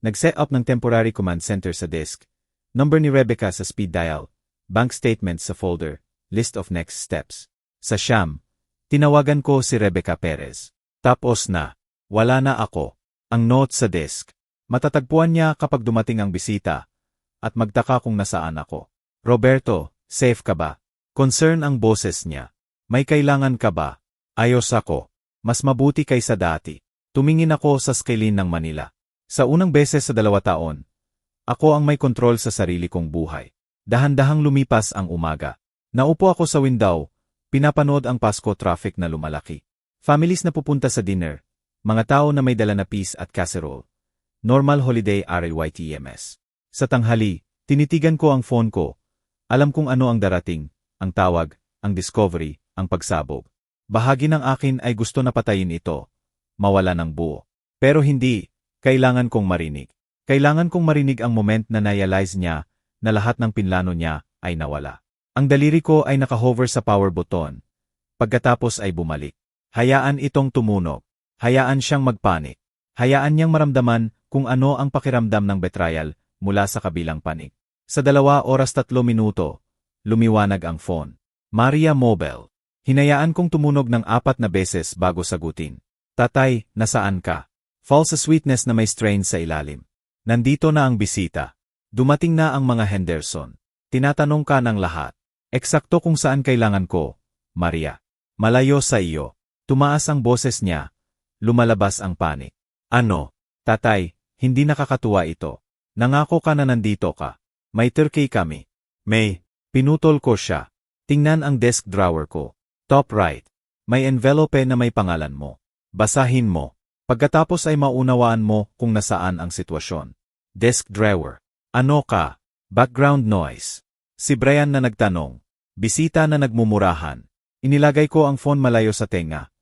[SPEAKER 1] Nag-set up ng temporary command center sa desk. Number ni Rebecca sa speed dial. Bank statements sa folder. List of next steps. Sa siyam, tinawagan ko si Rebecca Perez. Tapos na. Wala na ako. Ang note sa desk. Matatagpuan niya kapag dumating ang bisita. At magtaka kung nasaan ako. Roberto, safe ka ba? Concern ang boses niya. May kailangan ka ba? Ayos ako. Mas mabuti kaysa dati. Tumingin ako sa screen ng Manila. Sa unang beses sa 2 taon, ako ang may kontrol sa sarili kong buhay. Dahan-dahang lumipas ang umaga. Naupo ako sa window, pinapanood ang Pasko traffic na lumalaki. Families na pupunta sa dinner, mga tao na may dala na peas at casserole. Normal holiday RYTMS. Sa tanghali, tinitigan ko ang phone ko. Alam kung ano ang darating, ang tawag, ang discovery, ang pagsabog. Bahagi ng akin ay gusto na patayin ito, mawala ng buo. Pero hindi, kailangan kong marinig. Kailangan kong marinig ang moment na na-realize niya na lahat ng pinlano niya ay nawala. Ang daliri ko ay nakahover sa power button. Pagkatapos ay bumalik. Hayaan itong tumunog. Hayaan siyang magpanik. Hayaan niyang maramdaman kung ano ang pakiramdam ng betrayal mula sa kabilang panig. Sa 2:03, lumiwanag ang phone. Maria Mobile. Hinayaan kong tumunog ng 4 na beses bago sagutin. Tatay, nasaan ka? False sweetness na may strain sa ilalim. Nandito na ang bisita. Dumating na ang mga Henderson. Tinatanong ka ng lahat. Eksakto kung saan kailangan ko, Maria. Malayo sa iyo. Tumaas ang boses niya. Lumalabas ang panik. Ano? Tatay, hindi nakakatuwa ito. Nangako ka na nandito ka. May turkey kami. May. Pinutol ko siya. Tingnan ang desk drawer ko. Top right. May envelope na may pangalan mo. Basahin mo. Pagkatapos ay maunawaan mo kung nasaan ang sitwasyon. Desk drawer. Ano ka? Background noise. Si Brian na nagtanong. Bisita na nagmumurahan. Inilagay ko ang phone malayo sa tenga.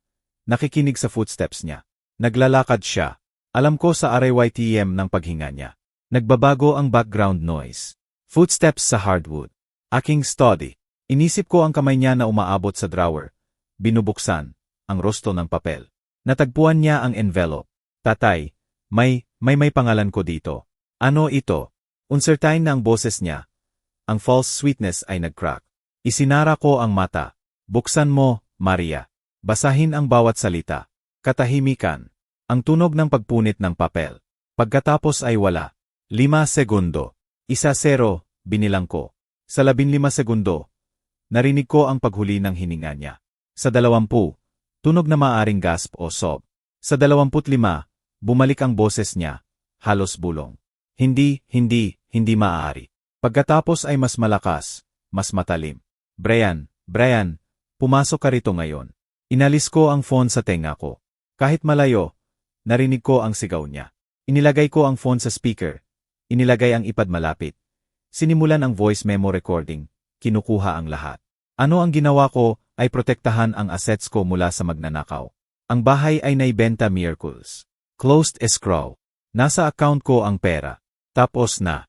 [SPEAKER 1] nakikinig sa footsteps niya. Naglalakad siya. Alam ko sa RYTM ng paghinga niya. Nagbabago ang background noise. Footsteps sa hardwood. Aking study. Inisip ko ang kamay niya na umaabot sa drawer. Binubuksan ang rosto ng papel. Natagpuan niya ang envelope. Tatay, may pangalan ko dito. Ano ito? Uncertain na ang boses niya. Ang false sweetness ay nag-crack. Isinara ko ang mata. Buksan mo, Maria. Basahin ang bawat salita. Katahimikan. Ang tunog ng pagpunit ng papel. Pagkatapos ay wala. 5 segundo. 1-0, binilang ko. Sa 15 segundo, narinig ko ang paghuli ng hininga niya. Sa 20, tunog na maaring gasp o sob. Sa 25, bumalik ang boses niya, halos bulong. Hindi maaari. Pagkatapos ay mas malakas, mas matalim. Brian, pumasok ka rito ngayon. Inalis ko ang phone sa tenga ko. Kahit malayo, narinig ko ang sigaw niya. Inilagay ko ang phone sa speaker. Inilagay ang ipad malapit. Sinimulan ang voice memo recording. Kinukuha ang lahat. Ano ang ginawa ko ay protektahan ang assets ko mula sa magnanakaw. Ang bahay ay naibenta Miracles. Closed escrow. Nasa account ko ang pera. Tapos na.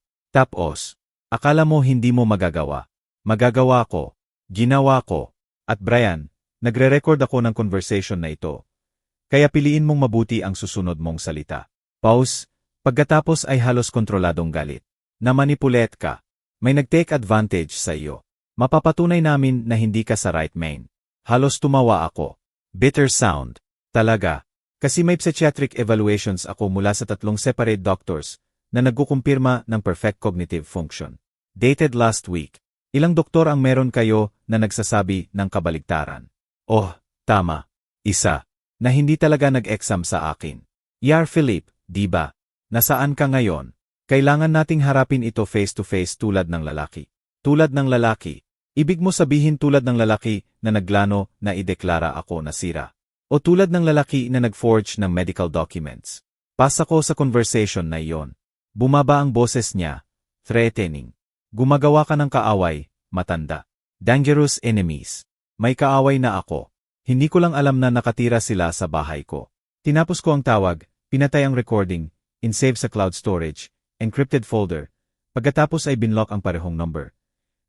[SPEAKER 1] Akala mo hindi mo magagawa. Magagawa ko. Ginawa ko. At Brian, nagre-record ako ng conversation na ito. Kaya piliin mong mabuti ang susunod mong salita. Pause. Pagkatapos ay halos kontroladong galit. Namanipulate ka. May nag-take advantage sa iyo. Mapapatunay namin na hindi ka sa right main. Halos tumawa ako. Bitter sound. Talaga. Kasi may psychiatric evaluations ako mula sa 3 separate doctors na nagkukumpirma ng perfect cognitive function. Dated last week. Ilang doktor ang meron kayo na nagsasabi ng kabaligtaran? Oh, tama. Isa. Na hindi talaga nag-exam sa akin. Yar Philip, di ba? Nasaan ka ngayon? Kailangan nating harapin ito face-to-face tulad ng lalaki. Tulad ng lalaki. Ibig mo sabihin tulad ng lalaki na naglano na ideklara ako na sira. O tulad ng lalaki na nag-forge ng medical documents. Pasa ko sa conversation na iyon. Bumaba ang boses niya. Threatening. Gumagawa ka ng kaaway, matanda. Dangerous enemies. May kaaway na ako. Hindi ko lang alam na nakatira sila sa bahay ko. Tinapos ko ang tawag, pinatay ang recording, in-save sa cloud storage, encrypted folder, pagkatapos ay binlock ang parehong number.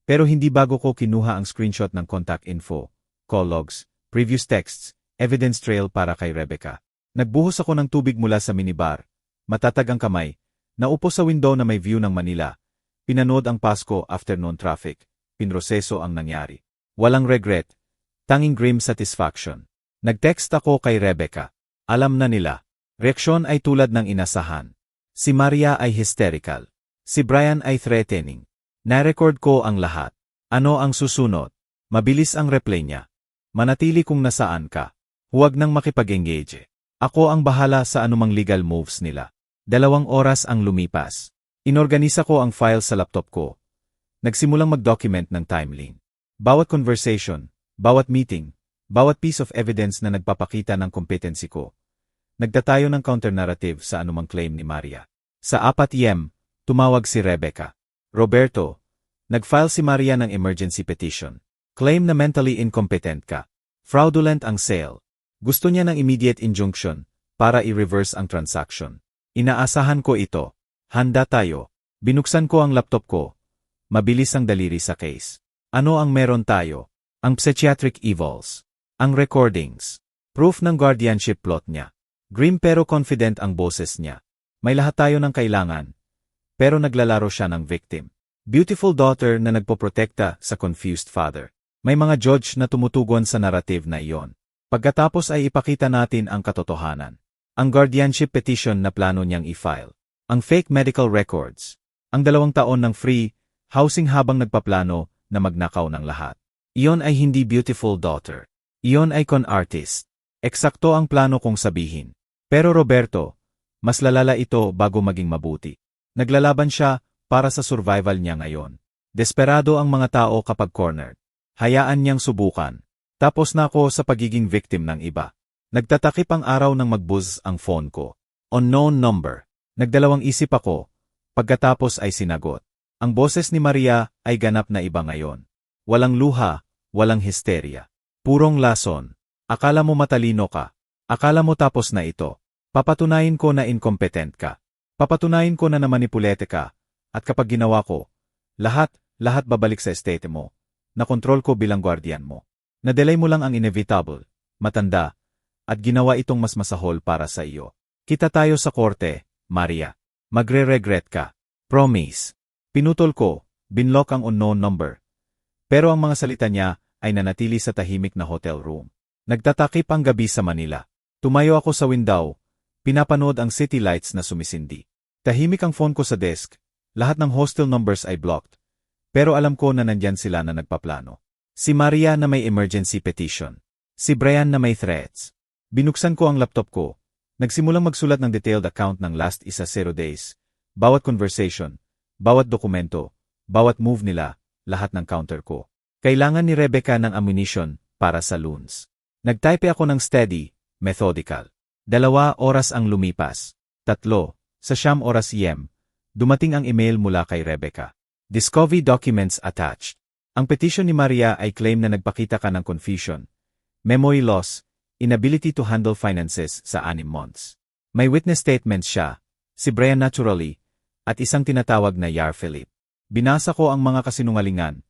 [SPEAKER 1] Pero hindi bago ko kinuha ang screenshot ng contact info, call logs, previous texts, evidence trail para kay Rebecca. Nagbuhos ako ng tubig mula sa minibar, matatag ang kamay, naupo sa window na may view ng Manila, pinanood ang Pasko afternoon traffic, pinroseso ang nangyari. Walang regret, tanging grim satisfaction. Nag-text ako kay Rebecca. Alam na nila. Reaksyon ay tulad ng inasahan. Si Maria ay hysterical. Si Brian ay threatening. Na-record ko ang lahat. Ano ang susunod? Mabilis ang replay niya. Manatili kung nasaan ka. Huwag nang makipag-engage. Ako ang bahala sa anumang legal moves nila. 2 oras ang lumipas. Inorganisa ko ang file sa laptop ko. Nagsimulang mag-document ng timeline. Bawat conversation, bawat meeting, bawat piece of evidence na nagpapakita ng competency ko. Nagtatayo ng counter-narrative sa anumang claim ni Maria. Sa 4 tumawag si Rebecca. Roberto, nag-file si Maria ng emergency petition. Claim na mentally incompetent ka. Fraudulent ang sale. Gusto niya ng immediate injunction para i-reverse ang transaction. Inaasahan ko ito. Handa tayo. Binuksan ko ang laptop ko. Mabilis ang daliri sa case. Ano ang meron tayo? Ang psychiatric evals. Ang recordings. Proof ng guardianship plot niya. Grim pero confident ang boses niya. May lahat tayo ng kailangan. Pero naglalaro siya ng victim. Beautiful daughter na nagpoprotekta sa confused father. May mga judge na tumutugon sa narrative na iyon. Pagkatapos ay ipakita natin ang katotohanan. Ang guardianship petition na plano niyang i-file. Ang fake medical records. Ang 2 taon ng free housing habang nagpaplano na magnakaw ng lahat. Iyon ay hindi beautiful daughter. Iyon ay con artist. Eksakto ang plano kong sabihin. Pero Roberto, mas lalala ito bago maging mabuti. Naglalaban siya para sa survival niya ngayon. Desperado ang mga tao kapag cornered. Hayaan niyang subukan. Tapos na ako sa pagiging victim ng iba. Nagtatakip ang araw nang mag-buzz ang phone ko. Unknown number. Nagdalawang isip ako. Pagkatapos ay sinagot. Ang boses ni Maria ay ganap na iba ngayon. Walang luha, walang histeria. Purong lason. Akala mo matalino ka. Akala mo tapos na ito. Papatunayin ko na incompetent ka. Papatunayin ko na namanipulete ka. At kapag ginawa ko, lahat babalik sa estate mo. Nakontrol ko bilang guardian mo. Nadelay mo lang ang inevitable, matanda, at ginawa itong mas masahol para sa iyo. Kita tayo sa korte, Maria. Magre-regret ka. Promise. Pinutol ko, binlock ang unknown number. Pero ang mga salita niya ay nanatili sa tahimik na hotel room. Nagtatakip ang gabi sa Manila. Tumayo ako sa window, pinapanood ang city lights na sumisindi. Tahimik ang phone ko sa desk, lahat ng hostel numbers ay blocked. Pero alam ko na nandyan sila na nagpaplano. Si Maria na may emergency petition. Si Brian na may threats. Binuksan ko ang laptop ko. Nagsimulang magsulat ng detailed account ng last 0 days. Bawat conversation, bawat dokumento, bawat move nila, lahat ng counter ko. Kailangan ni Rebecca ng ammunition para sa loans. Nagtype ako ng steady, methodical. 2 oras ang lumipas. 3, sa 9 oras PM, dumating ang email mula kay Rebecca. Discovery documents attached. Ang petition ni Maria ay claim na nagpakita ka ng confusion, memory loss, inability to handle finances sa 6 months. May witness statements siya, si Brian naturally, at isang tinatawag na Yar Philip. Binasa ko ang mga kasinungalingan.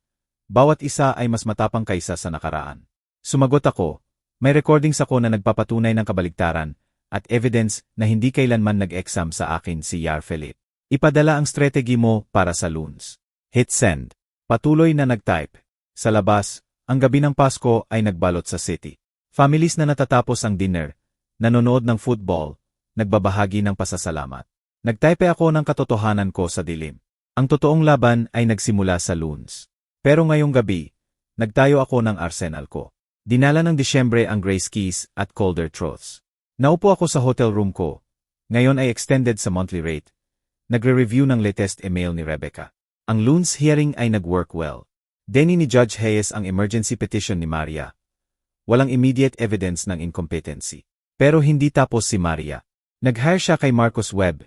[SPEAKER 1] Bawat isa ay mas matapang kaysa sa nakaraan. Sumagot ako, may recordings ako na nagpapatunay ng kabaligtaran, at evidence na hindi kailanman nag-exam sa akin si Yar Philip. Ipadala ang strategy mo para sa loans. Hit send. Patuloy na nagtype. Sa labas, ang gabi ng Pasko ay nagbalot sa city. Families na natatapos ang dinner, nanonood ng football, nagbabahagi ng pasasalamat. Nagtype ako ng katotohanan ko sa dilim. Ang totoong laban ay nagsimula sa loans. Pero ngayong gabi, nagtayo ako ng arsenal ko. Dinala ng Disyembre ang Grace Keys at Colder Truths. Naupo ako sa hotel room ko. Ngayon ay extended sa monthly rate. Nagre-review ng latest email ni Rebecca. Ang loans hearing ay nag-work well. Deni ni Judge Hayes ang emergency petition ni Maria. Walang immediate evidence ng incompetency. Pero hindi tapos si Maria. Nag-hire siya kay Marcos Webb,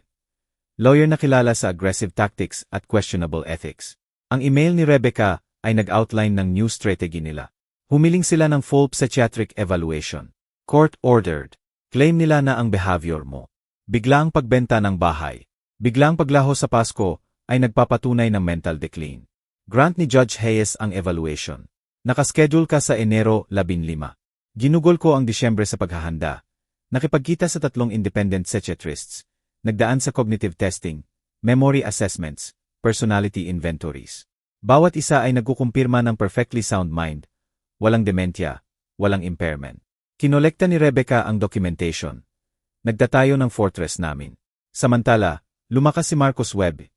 [SPEAKER 1] lawyer na kilala sa aggressive tactics at questionable ethics. Ang email ni Rebecca ay nag-outline ng new strategy nila. Humiling sila ng full psychiatric evaluation. Court-ordered. Claim nila na ang behavior mo. Biglang pagbenta ng bahay. Biglang paglaho sa Pasko ay nagpapatunay ng mental decline. Grant ni Judge Hayes ang evaluation. Nakaschedule ka sa Enero 15. Ginugol ko ang Disyembre sa paghahanda. Nakipagkita sa 3 independent psychiatrists. Nagdaan sa cognitive testing, memory assessments, personality inventories. Bawat isa ay nagkukumpirma ng perfectly sound mind. Walang dementia, walang impairment. Kinolekta ni Rebecca ang documentation. Nagtatayo ng fortress namin. Samantala, lumakas si Marcos Webb.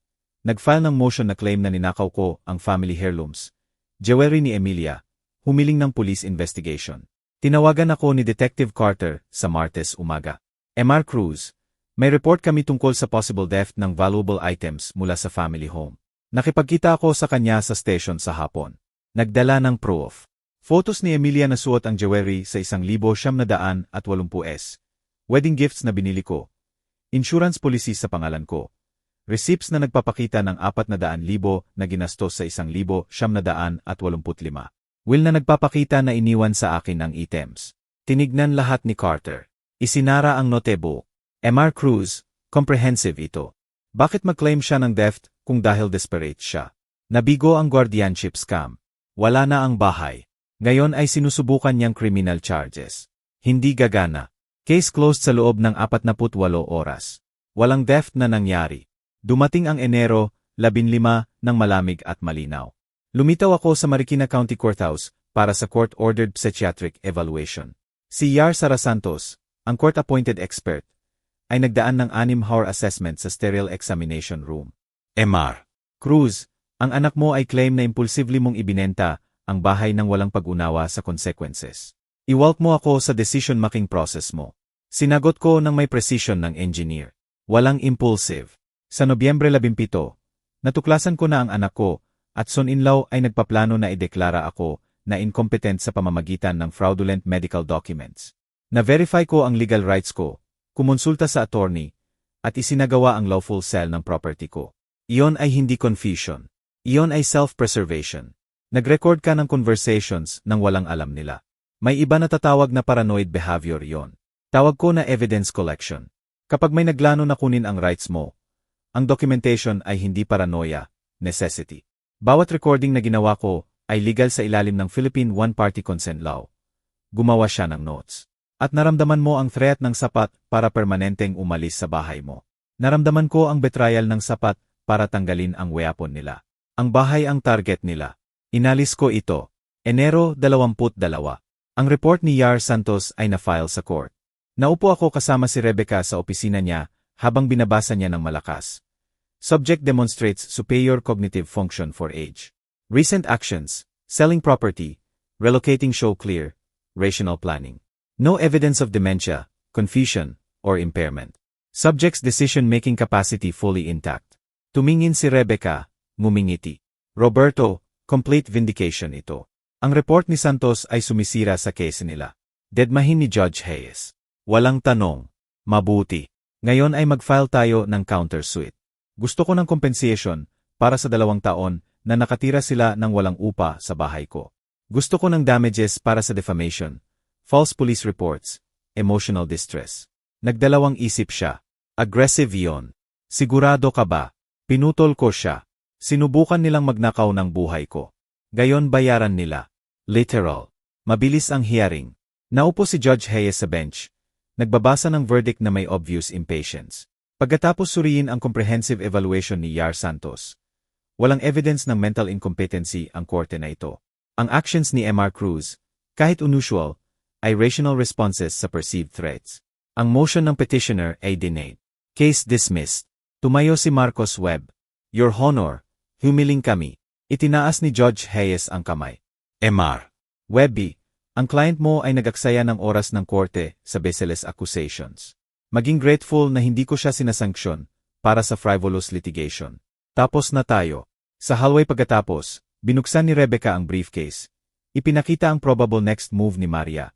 [SPEAKER 1] Nag-file ng motion na claim na ninakaw ko ang family heirlooms. Jewelry ni Emilia, humiling ng police investigation. Tinawagan ako ni Detective Carter sa Martes umaga. Mr. Cruz, may report kami tungkol sa possible theft ng valuable items mula sa family home. Nakipagkita ako sa kanya sa station sa hapon. Nagdala ng proof. Photos ni Emilia na suot ang jewelry sa 1,980s. Wedding gifts na binili ko. Insurance policy sa pangalan ko. Receipts na nagpapakita ng 400,000 na ginastos sa 1,985. Will na nagpapakita na iniwan sa akin ang items. Tinignan lahat ni Carter. Isinara ang notebook. Mr. Cruz, comprehensive ito. Bakit mag-claim siya ng theft kung dahil desperate siya? Nabigo ang guardianship scam. Wala na ang bahay. Ngayon ay sinusubukan niyang criminal charges. Hindi gagana. Case closed sa loob ng 48 oras. Walang theft na nangyari. Dumating ang Enero 15 ng malamig at malinaw. Lumitaw ako sa Marikina County Courthouse para sa court-ordered psychiatric evaluation. Si Yar Sarasantos, ang court-appointed expert, ay nagdaan ng 6-hour assessment sa sterile examination room. Mr. Cruz, ang anak mo ay claim na impulsively mong ibinenta ang bahay ng walang pag-unawa sa consequences. Iwalk mo ako sa decision-making process mo. Sinagot ko ng may precision ng engineer. Walang impulsive. Sa Nobyembre 17, natuklasan ko na ang anak ko at son-in-law ay nagpaplano na ideklara ako na incompetent sa pamamagitan ng fraudulent medical documents. Na-verify ko ang legal rights ko, kumonsulta sa attorney, at isinagawa ang lawful sale ng property ko. Iyon ay hindi confusion. Iyon ay self-preservation. Nag-record ka ng conversations nang walang alam nila. May iba na tatawag na paranoid behavior iyon. Tawag ko na evidence collection. Kapag may naglano na kunin ang rights mo, ang documentation ay hindi paranoia, necessity. Bawat recording na ginawa ko ay legal sa ilalim ng Philippine One-Party Consent Law. Gumawa siya ng notes. At naramdaman mo ang threat ng sapat para permanenteng umalis sa bahay mo. Naramdaman ko ang betrayal ng sapat para tanggalin ang weapon nila. Ang bahay ang target nila. Inalis ko ito. Enero 22. Ang report ni Yar Santos ay na-file sa court. Naupo ako kasama si Rebecca sa opisina niya habang binabasa niya ng malakas. Subject demonstrates superior cognitive function for age. Recent actions, selling property, relocating show clear, rational planning. No evidence of dementia, confusion, or impairment. Subject's decision-making capacity fully intact. Tumingin si Rebecca, ngumingiti. Roberto, complete vindication ito. Ang report ni Santos ay sumisira sa case nila. Dedmahin ni Judge Hayes. Walang tanong. Mabuti. Ngayon ay mag-file tayo ng countersuit. Gusto ko ng compensation para sa 2 taon na nakatira sila ng walang upa sa bahay ko. Gusto ko ng damages para sa defamation, false police reports, emotional distress. Nagdalawang isip siya. Aggressive yon. Sigurado ka ba? Pinutol ko siya. Sinubukan nilang magnakaw ng buhay ko. Gayon bayaran nila. Literal. Mabilis ang hearing. Naupo si Judge Hayes sa bench. Nagbabasa ng verdict na may obvious impatience. Pagkatapos suriin ang comprehensive evaluation ni Yar Santos, walang evidence ng mental incompetency ang korte na ito. Ang actions ni Mr. Cruz, kahit unusual, ay rational responses sa perceived threats. Ang motion ng petitioner ay denied. Case dismissed. Tumayo si Marcos Webb. Your Honor, humiling kami. Itinaas ni Judge Hayes ang kamay. Mr. Webby, ang client mo ay nag-aksaya ng oras ng korte sa baseless accusations. Maging grateful na hindi ko siya sinasanksyon para sa frivolous litigation. Tapos na tayo. Sa hallway pagkatapos, binuksan ni Rebecca ang briefcase. Ipinakita ang probable next move ni Maria.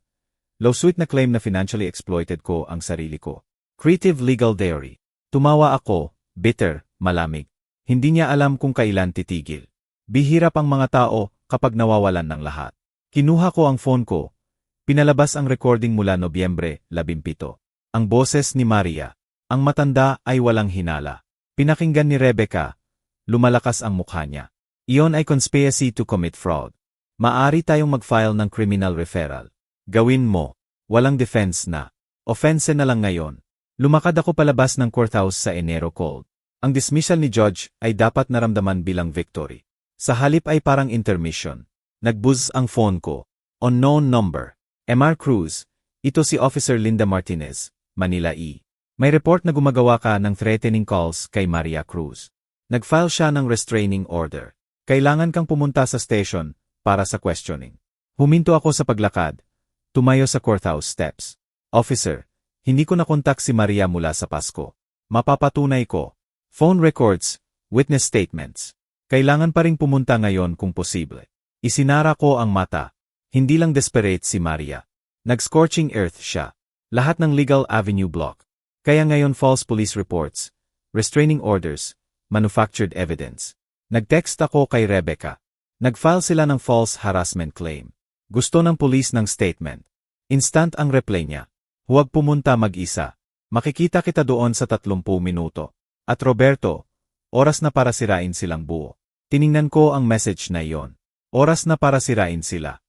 [SPEAKER 1] Lawsuit na claim na financially exploited ko ang sarili ko. Creative legal diary. Tumawa ako, bitter, malamig. Hindi niya alam kung kailan titigil. Bihirap ang mga tao kapag nawawalan ng lahat. Kinuha ko ang phone ko. Pinalabas ang recording mula Nobyembre 17. Ang boses ni Maria. Ang matanda ay walang hinala. Pinakinggan ni Rebecca. Lumalakas ang mukha niya. Iyon ay conspiracy to commit fraud. Maari tayong mag-file ng criminal referral. Gawin mo. Walang defense na. Offense na lang ngayon. Lumakad ako palabas ng courthouse sa Enero cold. Ang dismissal ni Judge ay dapat naramdaman bilang victory. Sa halip ay parang intermission. Nagbuzz ang phone ko. Unknown number. Mr. Cruz. Ito si Officer Linda Martinez, Manila E. May report na gumagawa ka ng threatening calls kay Maria Cruz. Nag-file siya ng restraining order. Kailangan kang pumunta sa station para sa questioning. Huminto ako sa paglakad. Tumayo sa courthouse steps. Officer, hindi ko nakontak si Maria mula sa Pasko. Mapapatunay ko. Phone records, witness statements. Kailangan pa ring pumunta ngayon kung posible. Isinara ko ang mata. Hindi lang desperate si Maria. Nag-scorching earth siya. Lahat ng legal avenue block. Kaya ngayon false police reports, restraining orders, manufactured evidence. Nag-text ako kay Rebecca. Nag-file sila ng false harassment claim. Gusto ng police ng statement. Instant ang reply niya. Huwag pumunta mag-isa. Makikita kita doon sa 30 minuto. At Roberto, oras na para sirain silang buo. Tiningnan ko ang message na iyon. Oras na para sirain sila.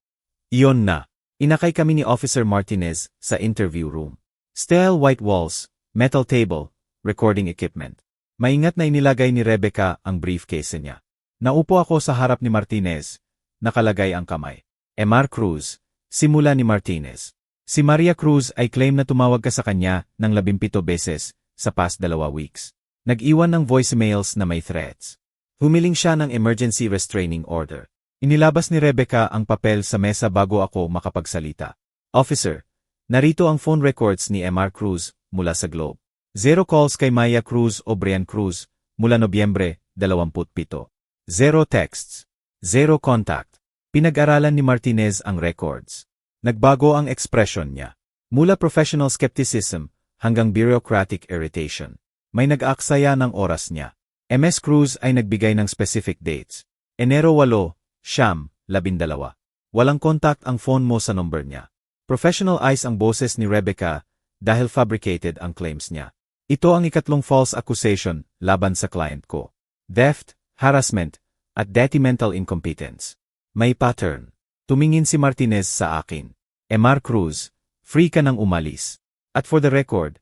[SPEAKER 1] Iyon na. Inakay kami ni Officer Martinez sa interview room. Steel white walls, metal table, recording equipment. Maingat na inilagay ni Rebecca ang briefcase niya. Naupo ako sa harap ni Martinez. Nakalagay ang kamay. Mr. Cruz, simula ni Martinez. Si Maria Cruz ay claim na tumawag ka sa kanya ng 17 beses sa past 2 weeks. Nag-iwan ng voicemails na may threats. Humiling siya ng emergency restraining order. Inilabas ni Rebecca ang papel sa mesa bago ako makapagsalita. Officer, narito ang phone records ni Mr. Cruz mula sa Globe. 0 calls kay Maya Cruz o Brian Cruz mula Nobyembre 27. 0 texts. 0 contact. Pinag-aralan ni Martinez ang records. Nagbago ang ekspresyon niya. Mula professional skepticism hanggang bureaucratic irritation. May nag-aaksaya ng oras niya. Ms. Cruz ay nagbigay ng specific dates. Enero 8, Siyam, 12. Walang contact ang phone mo sa number niya. Professional eyes ang boses ni Rebecca dahil fabricated ang claims niya. Ito ang ikatlong false accusation laban sa client ko. Theft, harassment, at detrimental incompetence. May pattern. Tumingin si Martinez sa akin. Mr. Cruz, free ka nang umalis. At for the record,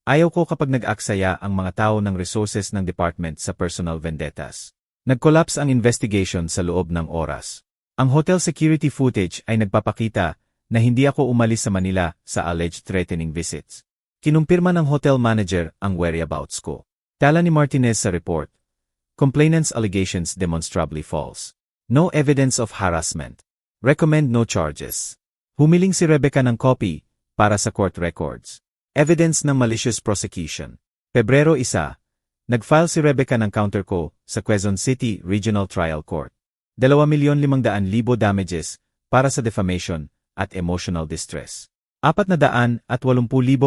[SPEAKER 1] ayaw ko kapag nag-aksaya ang mga tao ng resources ng department sa personal vendettas. Nag-collapse ang investigation sa loob ng oras. Ang hotel security footage ay nagpapakita na hindi ako umalis sa Manila sa alleged threatening visits. Kinumpirma ng hotel manager ang whereabouts ko. Tala ni Martinez sa report. Complainant's allegations demonstrably false. No evidence of harassment. Recommend no charges. Humiling si Rebecca ng copy para sa court records. Evidence ng malicious prosecution. Pebrero 1. Nag-file si Rebecca ng counter ko sa Quezon City Regional Trial Court. 2,500,000 damages para sa defamation at emotional distress. 480,000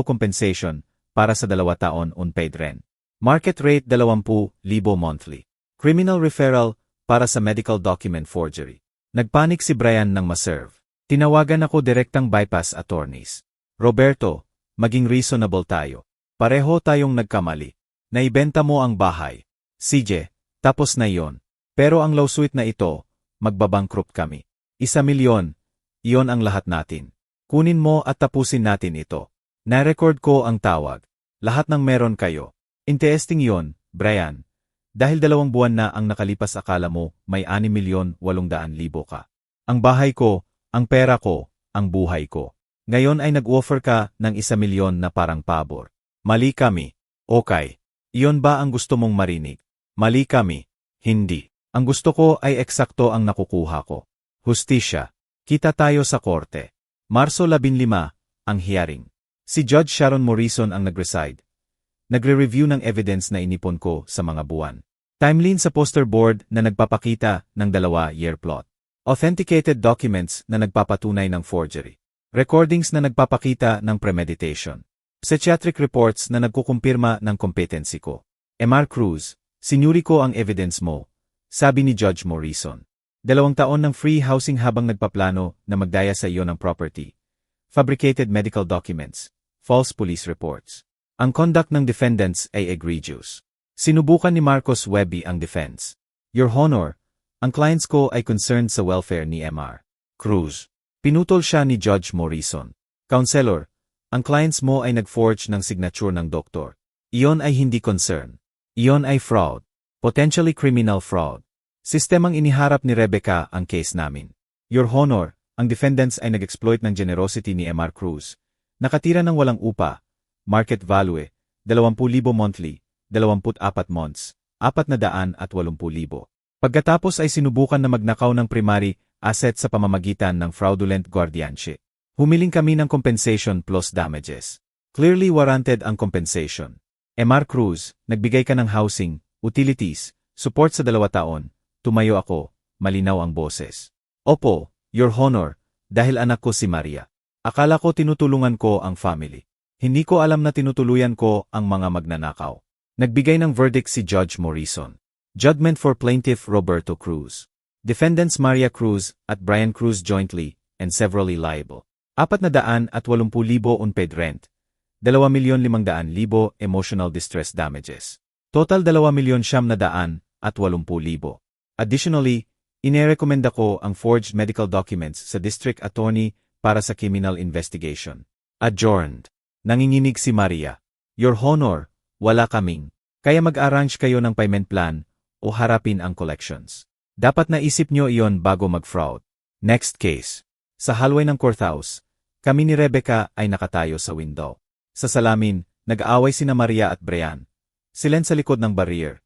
[SPEAKER 1] compensation para sa 2 taon unpaid rent. Market rate 20,000 monthly. Criminal referral para sa medical document forgery. Nagpanik si Brian nang maserve. Tinawagan ako direktang bypass attorneys. Roberto, maging reasonable tayo. Pareho tayong nagkamali. Naibenta mo ang bahay. CJ, tapos na iyon. Pero ang lawsuit na ito, magbabankrupt kami. 1,000,000, iyon ang lahat natin. Kunin mo at tapusin natin ito. Na-record ko ang tawag. Lahat ng meron kayo. Interesting yon, Brian. Dahil 2 buwan na ang nakalipas akala mo may 6,800,000 ka. Ang bahay ko, ang pera ko, ang buhay ko. Ngayon ay nag-offer ka ng 1,000,000 na parang pabor. Mali kami. Okay. Iyon ba ang gusto mong marinig? Mali kami. Hindi. Ang gusto ko ay eksakto ang nakukuha ko. Hustisya. Kita tayo sa korte. Marso 15, ang hearing. Si Judge Sharon Morrison ang nag-reside. Nagre-review ng evidence na inipon ko sa mga buwan. Timeline sa poster board na nagpapakita ng 2-year plot. Authenticated documents na nagpapatunay ng forgery. Recordings na nagpapakita ng premeditation. Psychiatric reports na nagkukumpirma ng competency ko. Mr. Cruz, sinuri ko ang evidence mo, sabi ni Judge Morrison. 2 taon ng free housing habang nagpaplano na magdaya sa iyo ng property. Fabricated medical documents. False police reports. Ang conduct ng defendants ay egregious. Sinubukan ni Marcos Webby ang defense. Your Honor, ang clients ko ay concerned sa welfare ni Mr. Cruz. Pinutol siya ni Judge Morrison. Counselor, ang clients mo ay nag-forge ng signature ng doktor. Iyon ay hindi concern. Iyon ay fraud. Potentially criminal fraud. Sistemang iniharap ni Rebecca ang case namin. Your Honor, ang defendants ay nag-exploit ng generosity ni Mr. Cruz. Nakatira ng walang upa. Market value, 20,000 monthly, 24 months, 480,000. Pagkatapos ay sinubukan na magnakaw ng primary asset sa pamamagitan ng fraudulent guardianship. Humiling kami ng compensation plus damages. Clearly warranted ang compensation. Mr. Cruz, nagbigay ka ng housing, utilities, support sa 2 taon. Tumayo ako, malinaw ang boses. Opo, Your Honor, dahil anak ko si Maria. Akala ko tinutulungan ko ang family. Hindi ko alam na tinutuluyan ko ang mga magnanakaw. Nagbigay ng verdict si Judge Morrison. Judgment for Plaintiff Roberto Cruz. Defendants Maria Cruz at Brian Cruz jointly and severally liable. 480,000 unpaid rent. 2,500,000 emotional distress damages. Total 2,980,000. Additionally, inirekomenda ko ang forged medical documents sa district attorney para sa criminal investigation. Adjourned. Nanginginig si Maria. Your Honor, wala kaming. Kaya mag-arrange kayo ng payment plan o harapin ang collections. Dapat naisip nyo iyon bago mag-fraud. Next case. Sa hallway ng courthouse, kami ni Rebecca ay nakatayo sa window. Sa salamin, nag-aaway sina Maria at Brian. Sila sa likod ng barrier.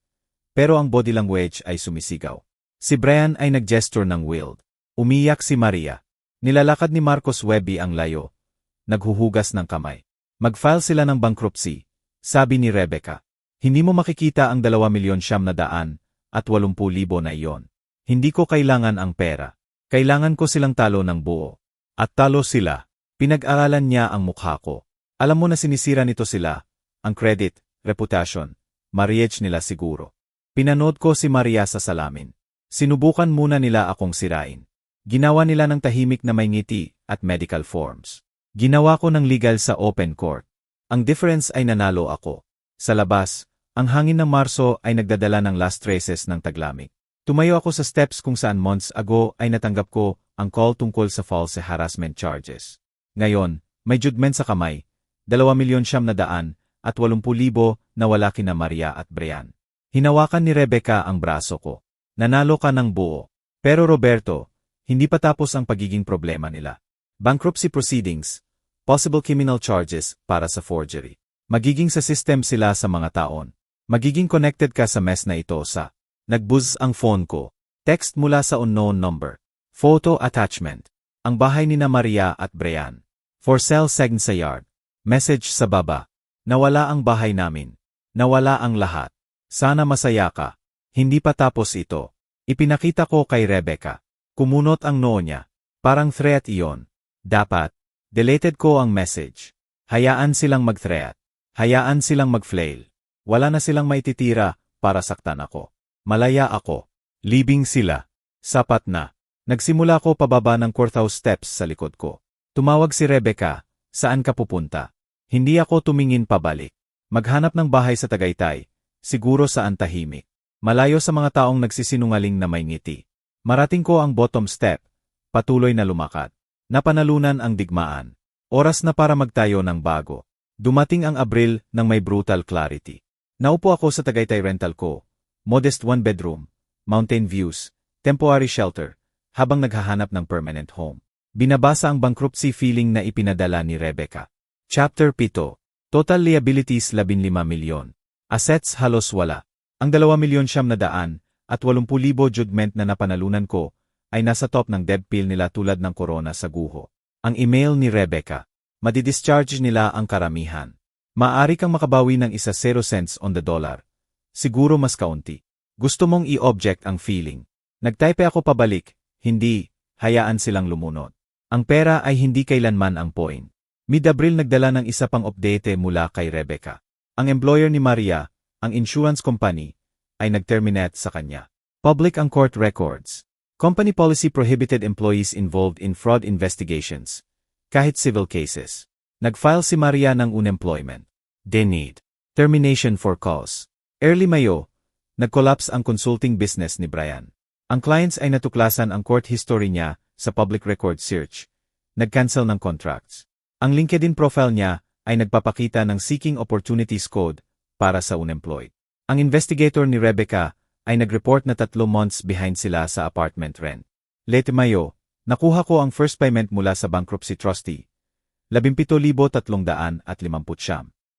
[SPEAKER 1] Pero ang body language ay sumisigaw. Si Brian ay nag-gesture ng willed. Umiyak si Maria. Nilalakad ni Marcos Webby ang layo. Naghuhugas ng kamay. Mag-file sila ng bankruptcy, sabi ni Rebecca. Hindi mo makikita ang 2,980,000 na iyon. Hindi ko kailangan ang pera. Kailangan ko silang talo ng buo. At talo sila. Pinag-aralan niya ang mukha ko. Alam mo na sinisira nito sila. Ang credit, reputation, marriage nila siguro. Pinanood ko si Maria sa salamin. Sinubukan muna nila akong sirain. Ginawa nila ng tahimik na may ngiti at medical forms. Ginawa ko ng legal sa open court. Ang difference ay nanalo ako. Sa labas, ang hangin ng Marso ay nagdadala ng last traces ng taglamig. Tumayo ako sa steps kung saan months ago ay natanggap ko ang call tungkol sa false harassment charges. Ngayon, may judgment sa kamay, 2,700,000 at 80,000 na wala kina Maria at Brian. Hinawakan ni Rebecca ang braso ko. Nanalo ka ng buo. Pero Roberto, hindi pa tapos ang pagiging problema nila. Bankruptcy proceedings, possible criminal charges para sa forgery. Magiging sa system sila sa mga taon. Magiging connected ka sa mess na ito sa nagbuzz ang phone ko. Text mula sa unknown number. Photo attachment. Ang bahay ni na Maria at Brian. For sale segn sa yard. Message sa baba. Nawala ang bahay namin. Nawala ang lahat. Sana masaya ka. Hindi pa tapos ito. Ipinakita ko kay Rebecca. Kumunot ang noo niya. Parang threat iyon. Dapat. Deleted ko ang message. Hayaan silang mag-threat. Hayaan silang mag-flail. Wala na silang maititira para saktan ako. Malaya ako. Libing sila. Sapat na. Nagsimula ko pababa ng courthouse steps sa likod ko. Tumawag si Rebecca. Saan ka pupunta? Hindi ako tumingin pabalik. Maghanap ng bahay sa Tagaytay. Siguro saan tahimik. Malayo sa mga taong nagsisinungaling na may ngiti. Marating ko ang bottom step. Patuloy na lumakad. Napanalunan ang digmaan. Oras na para magtayo ng bago. Dumating ang Abril ng may brutal clarity. Naupo ako sa Tagaytay rental ko. Modest one-bedroom. Mountain views. Temporary shelter. Habang naghahanap ng permanent home. Binabasa ang bankruptcy filing na ipinadala ni Rebecca. Chapter 7. Total liabilities 15 milyon. Assets halos wala. Ang 2,700,000 at 80,000 judgment na napanalunan ko ay nasa top ng debt pile nila tulad ng korona sa guho. Ang email ni Rebecca. Madidischarge nila ang karamihan. Maaari kang makabawi ng 0 cents on the dollar. Siguro mas kaunti. Gusto mong i-object ang feeling. Nagtype ako pabalik, hindi, hayaan silang lumunod. Ang pera ay hindi kailanman ang point. Mid-Abril nagdala ng isa pang update mula kay Rebecca. Ang employer ni Maria, ang insurance company, ay nag-terminate sa kanya. Public ang court records. Company policy prohibited employees involved in fraud investigations. Kahit civil cases. Nag-file si Maria ng unemployment. Denied. Termination for cause. Early Mayo, nag-collapse ang consulting business ni Brian. Ang clients ay natuklasan ang court history niya sa public record search. Nag-cancel ng contracts. Ang LinkedIn profile niya ay nagpapakita ng seeking opportunities code para sa unemployed. Ang investigator ni Rebecca ay nag-report na 3 months behind sila sa apartment rent. Late Mayo, nakuha ko ang first payment mula sa bankruptcy trustee. 17,350.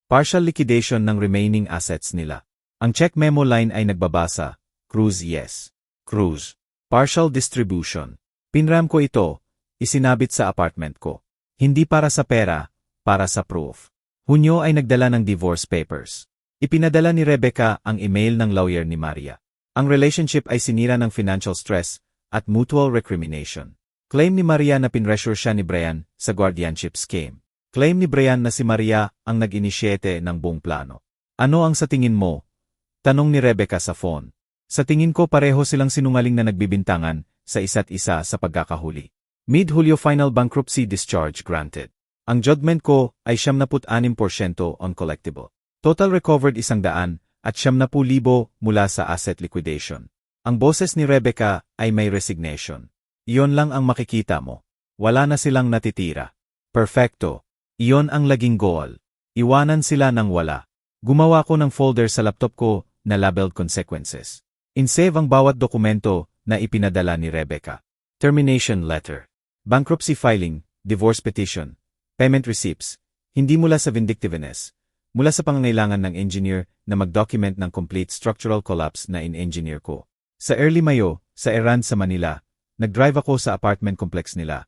[SPEAKER 1] Partial liquidation ng remaining assets nila. Ang check memo line ay nagbabasa, Cruz yes. Cruz. Partial distribution. Pinram ko ito, isinabit sa apartment ko. Hindi para sa pera, para sa proof. Hunyo ay nagdala ng divorce papers. Ipinadala ni Rebecca ang email ng lawyer ni Maria. Ang relationship ay sinira ng financial stress at mutual recrimination. Claim ni Maria na pinressure siya ni Brian sa guardianship scheme. Claim ni Brian na si Maria ang nag-initiate ng buong plano. Ano ang sa tingin mo? Tanong ni Rebecca sa phone. Sa tingin ko pareho silang sinungaling na nagbibintangan sa isa't isa sa pagkakahuli. Mid-Hulyo final bankruptcy discharge granted. Ang judgment ko ay 76% on collectible. Total recovered 100 at 70,000 mula sa asset liquidation. Ang boses ni Rebecca ay may resignation. Iyon lang ang makikita mo. Wala na silang natitira. Perfecto. Iyon ang laging goal. Iwanan sila ng wala. Gumawa ko ng folder sa laptop ko na labeled consequences. In-save ang bawat dokumento na ipinadala ni Rebecca. Termination letter. Bankruptcy filing, divorce petition, payment receipts, hindi mula sa vindictiveness. Mula sa pangangailangan ng engineer na mag-document ng complete structural collapse na in-engineer ko. Sa early Mayo, sa Iran sa Manila, nag-drive ako sa apartment complex nila.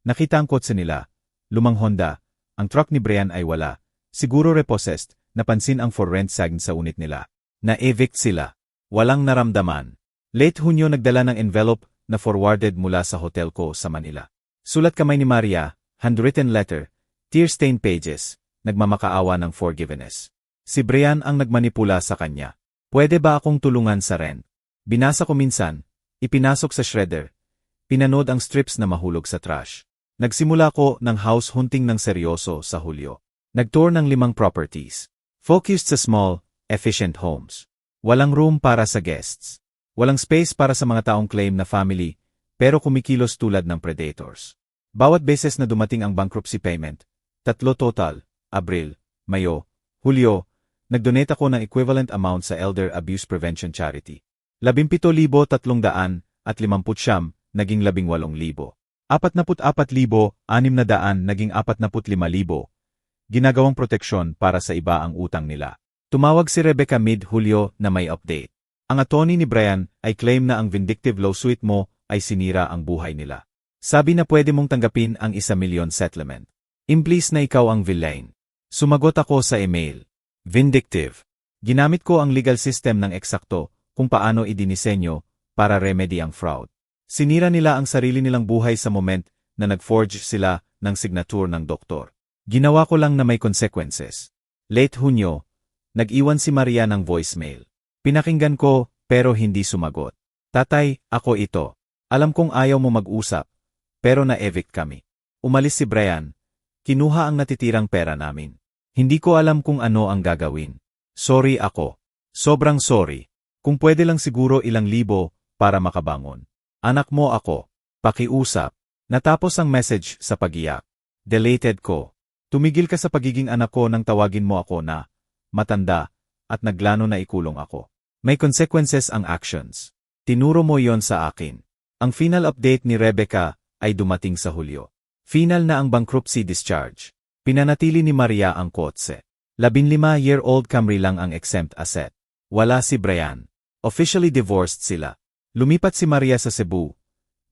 [SPEAKER 1] Nakita ang kotse nila, lumang Honda, ang truck ni Brian ay wala, siguro repossessed, napansin ang for rent sign sa unit nila. Na-evict sila. Walang naramdaman. Late Hunyo nagdala ng envelope na forwarded mula sa hotel ko sa Manila. Sulat kamay ni Maria, handwritten letter, tear-stained pages. Nagmamakaawa ng forgiveness. Si Brian ang nagmanipula sa kanya. Pwede ba akong tulungan sa rent? Binasa ko minsan, ipinasok sa shredder. Pinanood ang strips na mahulog sa trash. Nagsimula ko ng house hunting ng seryoso sa Hulyo. Nag-tour ng 5 properties. Focused sa small, efficient homes. Walang room para sa guests. Walang space para sa mga taong claim na family, pero kumikilos tulad ng predators. Bawat beses na dumating ang bankruptcy payment, 3 total, Abril, Mayo, Hulyo, nag-donate ako ng equivalent amount sa Elder Abuse Prevention Charity. 17,350, naging 18,000. 44,600, naging 45,000. Ginagawang proteksyon para sa iba ang utang nila. Tumawag si Rebecca mid-Hulyo na may update. Ang attorney ni Brian ay claim na ang vindictive lawsuit mo ay sinira ang buhay nila. Sabi na pwede mong tanggapin ang 1,000,000 settlement. Implies na ikaw ang villain. Sumagot ako sa email. Vindictive. Ginamit ko ang legal system ng eksakto kung paano idinisenyo para remedy ang fraud. Sinira nila ang sarili nilang buhay sa moment na nag-forge sila ng signature ng doktor. Ginawa ko lang na may consequences. Late Hunyo, nag-iwan si Maria ng voicemail. Pinakinggan ko pero hindi sumagot. Tatay, ako ito. Alam kong ayaw mo mag-usap, pero na-evict kami. Umalis si Brian. Kinuha ang natitirang pera namin. Hindi ko alam kung ano ang gagawin. Sorry ako. Sobrang sorry. Kung pwede lang siguro ilang libo para makabangon. Anak mo ako. Pakiusap. Natapos ang message sa pag-iyak. Deleted ko. Tumigil ka sa pagiging anak ko nang tawagin mo ako na matanda at naglano na ikulong ako. May consequences ang actions. Tinuro mo yon sa akin. Ang final update ni Rebecca ay dumating sa Hulyo. Final na ang bankruptcy discharge. Pinanatili ni Maria ang kotse. 15-year-old Camry lang ang exempt asset. Wala si Brian. Officially divorced sila. Lumipat si Maria sa Cebu.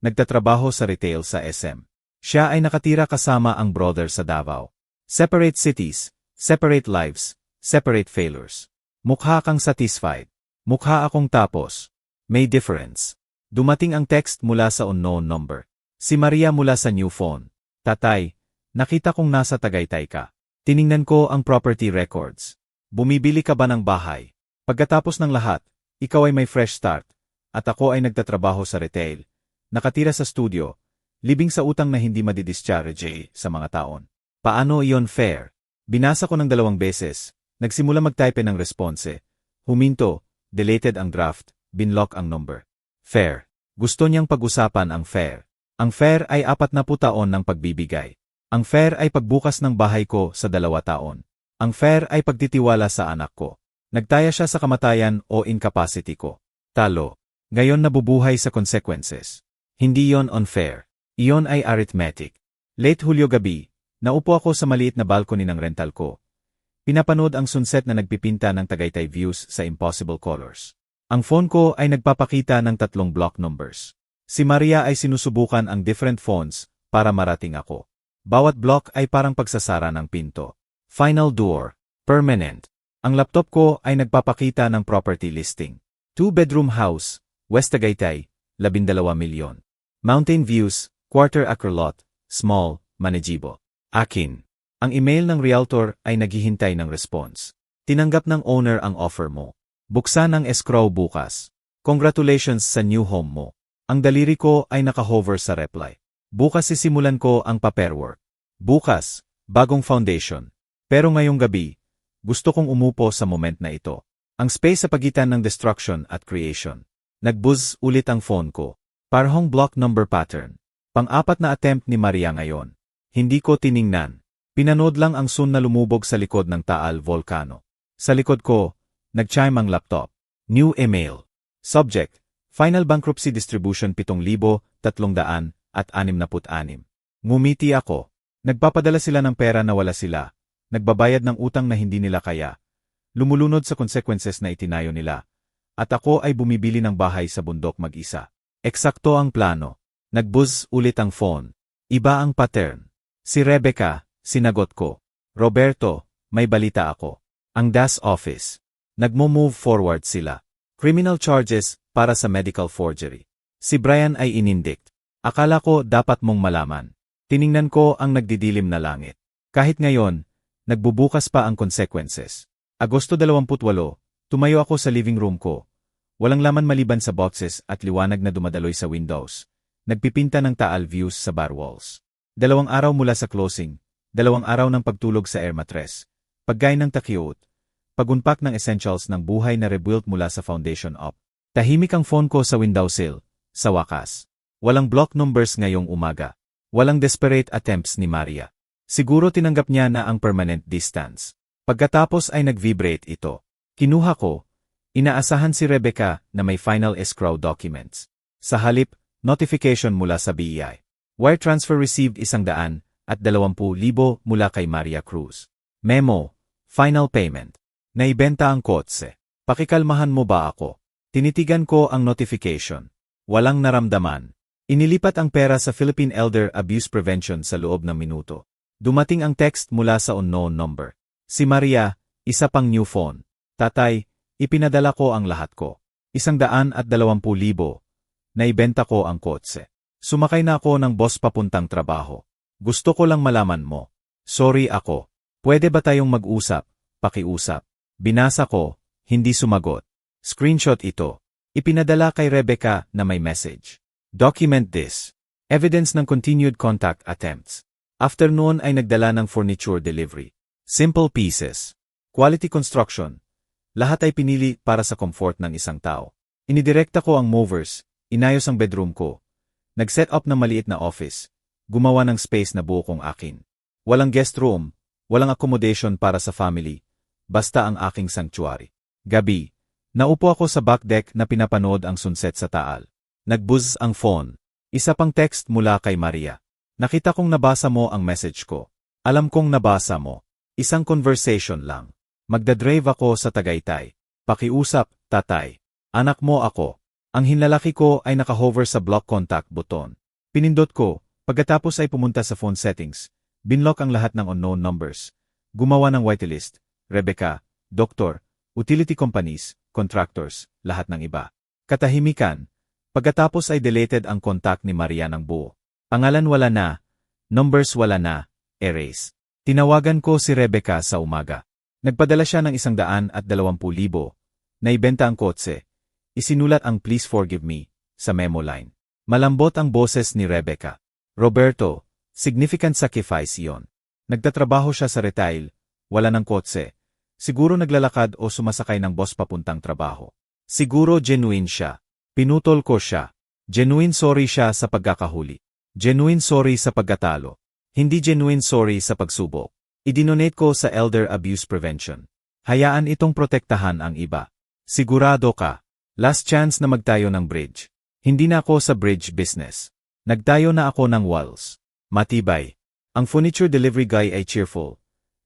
[SPEAKER 1] Nagtatrabaho sa retail sa SM. Siya ay nakatira kasama ang brother sa Davao. Separate cities, separate lives, separate failures. Mukha kang satisfied. Mukha akong tapos. May difference. Dumating ang text mula sa unknown number. Si Maria mula sa new phone. Tatay, nakita kong nasa Tagaytay ka. Tiningnan ko ang property records. Bumibili ka ba ng bahay? Pagkatapos ng lahat, ikaw ay may fresh start. At ako ay nagtatrabaho sa retail. Nakatira sa studio. Libing sa utang na hindi madidischarge sa mga taon. Paano iyon fair? Binasa ko ng 2 beses. Nagsimula mag-type ng response. Huminto, deleted ang draft, binlock ang number. Fair. Gusto niyang pag-usapan ang fair. Ang fair ay 40 taon ng pagbibigay. Ang fair ay pagbukas ng bahay ko sa 2 taon. Ang fair ay pagtitiwala sa anak ko. Nagtaya siya sa kamatayan o incapacity ko. Talo. Ngayon nabubuhay sa consequences. Hindi yon unfair. Iyon ay arithmetic. Late Hulyo gabi. Naupo ako sa maliit na balcony ng rental ko. Pinapanood ang sunset na nagpipinta ng Tagaytay views sa impossible colors. Ang phone ko ay nagpapakita ng 3 block numbers. Si Maria ay sinusubukan ang different phones para marating ako. Bawat block ay parang pagsasara ng pinto. Final door. Permanent. Ang laptop ko ay nagpapakita ng property listing. 2-bedroom house, West Tagaytay, 12 milyon. Mountain views, quarter-acre lot, small, manageable. Akin. Ang email ng realtor ay naghihintay ng response. Tinanggap ng owner ang offer mo. Buksan ang escrow bukas. Congratulations sa new home mo. Ang daliri ko ay nakahover sa reply. Bukas sisimulan ko ang paperwork. Bukas, bagong foundation. Pero ngayong gabi, gusto kong umupo sa moment na ito. Ang space sa pagitan ng destruction at creation. Nag-buzz ulit ang phone ko. Parehong block number pattern. Pang-4 na attempt ni Maria ngayon. Hindi ko tiningnan. Pinanood lang ang sun na lumubog sa likod ng Taal Volcano. Sa likod ko, nag-chime ang laptop. New email. Subject, Final Bankruptcy Distribution 7,366. Ngumiti ako. Nagpapadala sila ng pera na wala sila. Nagbabayad ng utang na hindi nila kaya. Lumulunod sa consequences na itinayo nila. At ako ay bumibili ng bahay sa bundok mag-isa. Eksakto ang plano. Nag-buzz ulit ang phone. Iba ang pattern. Si Rebecca, sinagot ko. Roberto, may balita ako. Ang DAS office. Nagmo-move forward sila. Criminal charges para sa medical forgery. Si Brian ay inindict. Akala ko dapat mong malaman. Tiningnan ko ang nagdidilim na langit. Kahit ngayon, nagbubukas pa ang consequences. Agosto 28, tumayo ako sa living room ko. Walang laman maliban sa boxes at liwanag na dumadaloy sa windows. Nagpipinta ng Taal views sa bar walls. 2 araw mula sa closing, 2 araw ng pagtulog sa air mattress, pagkain ng takiot, pagunpak ng essentials ng buhay na rebuilt mula sa foundation up. Tahimik ang phone ko sa windowsill, sa wakas. Walang block numbers ngayong umaga. Walang desperate attempts ni Maria. Siguro tinanggap niya na ang permanent distance. Pagkatapos ay nag-vibrate ito. Kinuha ko. Inaasahan si Rebecca na may final escrow documents. Sa halip, notification mula sa BEI. Wire transfer received 120,000 mula kay Maria Cruz. Memo, final payment. Naibenta ang kotse. Pakikalmahan mo ba ako? Tinitigan ko ang notification. Walang naramdaman. Inilipat ang pera sa Philippine Elder Abuse Prevention sa loob ng minuto. Dumating ang text mula sa unknown number. Si Maria, isa pang new phone. Tatay, ipinadala ko ang lahat ko. 120,000. Naibenta ko ang kotse. Sumakay na ako ng boss papuntang trabaho. Gusto ko lang malaman mo. Sorry ako. Pwede ba tayong mag-usap? Pakiusap. Binasa ko, hindi sumagot. Screenshot ito. Ipinadala kay Rebecca na may message. Document this. Evidence ng continued contact attempts. After noon ay nagdala ng furniture delivery. Simple pieces. Quality construction. Lahat ay pinili para sa comfort ng isang tao. Inidirekta ko ang movers, inayos ang bedroom ko. Nag-set up ng maliit na office. Gumawa ng space na buo kong akin. Walang guest room, walang accommodation para sa family. Basta ang aking sanctuary. Gabi. Naupo ako sa back deck na pinapanood ang sunset sa Taal. Nag-buzz ang phone. Isa pang text mula kay Maria. Nakita kong nabasa mo ang message ko. Alam kong nabasa mo. Isang conversation lang. Magdadrive ako sa Tagaytay. Pakiusap, tatay. Anak mo ako. Ang hinlalaki ko ay nakahover sa block contact button. Pinindot ko, pagkatapos ay pumunta sa phone settings. Binlock ang lahat ng unknown numbers. Gumawa ng whitelist. Rebecca, doktor, utility companies, contractors, lahat ng iba. Katahimikan. Pagkatapos ay deleted ang contact ni Maria ng buo. Pangalan wala na, numbers wala na, erase. Tinawagan ko si Rebecca sa umaga. Nagpadala siya ng 120,000. Naibenta ang kotse. Isinulat ang please forgive me sa memo line. Malambot ang boses ni Rebecca. Roberto, significant sacrifice yon. Nagtatrabaho siya sa retail, wala ng kotse. Siguro naglalakad o sumasakay ng boss papuntang trabaho. Siguro genuine siya. Pinutol ko siya. Genuine sorry siya sa pagkakahuli. Genuine sorry sa pagkatalo. Hindi genuine sorry sa pagsubok. Idinonate ko sa Elder Abuse Prevention. Hayaan itong protektahan ang iba. Sigurado ka. Last chance na magtayo ng bridge. Hindi na ako sa bridge business. Nagtayo na ako ng walls. Matibay. Ang furniture delivery guy ay cheerful.